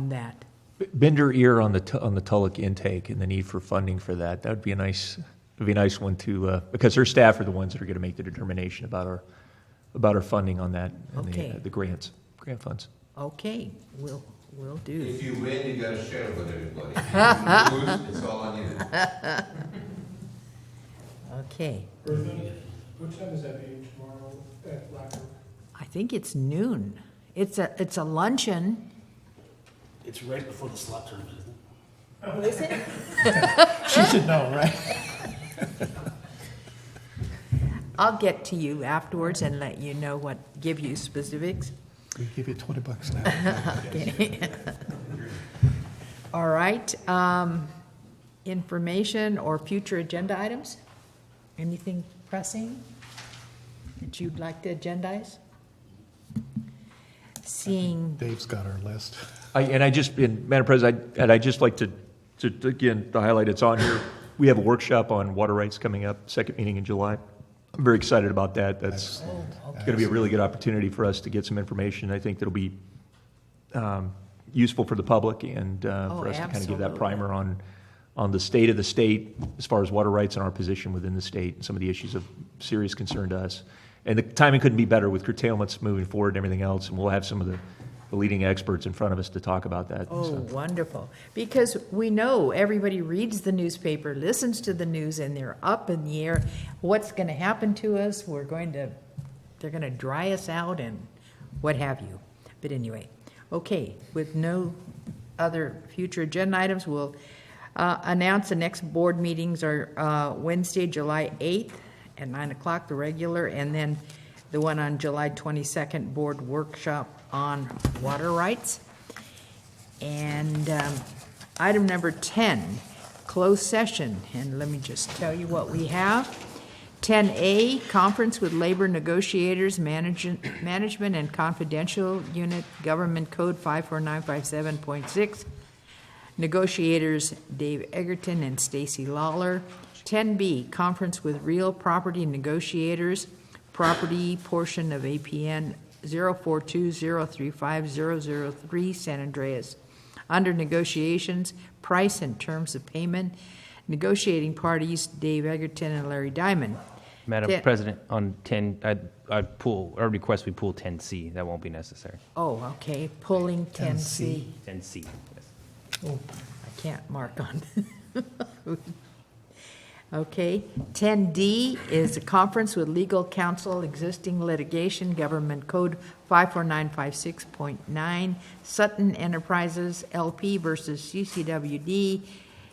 that. Bend her ear on the Tulloch intake and the need for funding for that. That would be a nice one to, because her staff are the ones that are going to make the determination about our funding on that and Okay. the grant funds. Okay, we'll do. If you win, you gotta share it with everybody. If you lose, it's all on you. Okay, What time is that meeting tomorrow at Black Oak? I think it's noon. It's a luncheon. It's right before the slot tournament, isn't it? Oh, is it? She should know, right? I'll get to you afterwards and let you know give you specifics. We give you $20 now. Okay. All right, information or future agenda items? Anything pressing that you'd like to agendize? Seeing, Dave's got our list. Madam President, I'd just like to again, to highlight it's on here. We have a workshop on water rights coming up, second meeting in July. I'm very excited about that. That's going to be a really good opportunity for us to get some information. I think that'll be useful for the public and for us to kind of give that absolutely. primer on the state of the state as far as water rights and our position within the state and some of the issues of serious concern to us. And the timing couldn't be better with curtailments moving forward and everything else, and we'll have some of the leading experts in front of us to talk about that. oh, So, wonderful. Because we know everybody reads the newspaper, listens to the news, and they're up in the air. What's going to happen to us? They're going to dry us out and what have you. But anyway, okay, with no other future agenda items, we'll announce the next board meetings are Wednesday, July 8th at 9 o'clock, the regular, and then the one on July 22nd, board workshop on water rights. And item number 10, closed session. And let me just tell you what we have. 10A, conference with labor negotiators, management and confidential unit, Government Code 54957.6. Negotiators Dave Egerton and Stacy Lawler. 10B, conference with real property negotiators, property portion of APN 042035003 San Andreas. Under negotiations, price and terms of payment. Negotiating parties, Dave Egerton and Larry Diamond. Madam President, on 10, I request we pull 10C. That won't be necessary. Oh, okay, pulling 10C. 10C, yes. Oh, I can't mark on. Okay, 10D is a conference with legal counsel, existing litigation, Government Code 54956.9, Sutton Enterprises LP versus CCWD,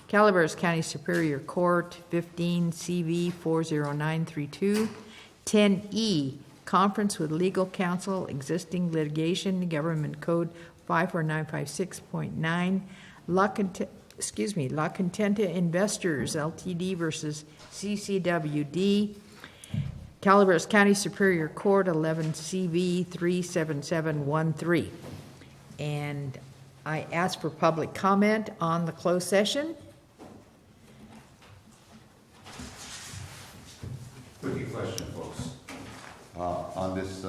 Calaveras County Superior Court, 15 CV 40932. 10E, conference with legal counsel, existing litigation, Government Code 54956.9, La Contenta Investors LTD versus CCWD, Calaveras County Superior Court, 11 CV 37713. And I ask for public comment on the closed session. Quickie question, folks. On this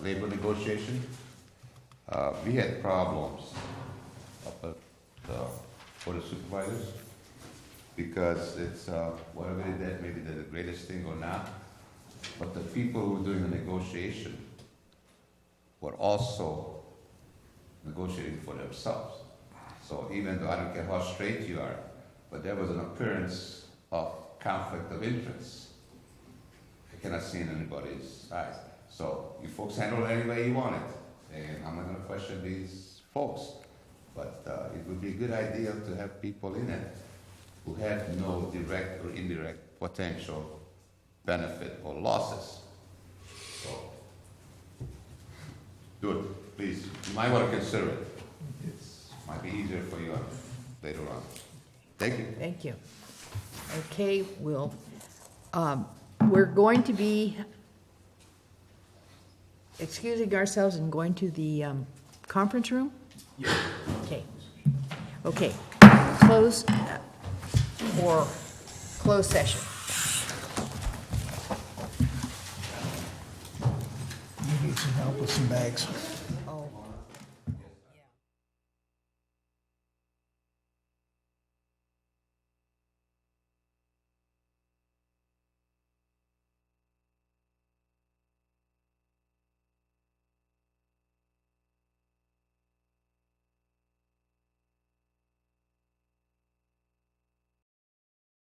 labor negotiation, we had problems up at the Board of Supervisors because it's, whatever they did, maybe they're the greatest thing or not, but the people who were doing the negotiation were also negotiating for themselves. So even though I don't care how straight you are, but there was an appearance of conflict of interest. I cannot see in anybody's eyes. So you folks handle it any way you want it, and I'm not gonna question these folks. But it would be a good idea to have people in it who have no direct or indirect potential benefit or losses. So, do it, please. You might want to consider it. It's might be easier for you later on. Thank you. Thank you. Okay, we're going to be excusing ourselves and going to the conference room? Yeah. Okay, close for closed session. You need some help with some bags.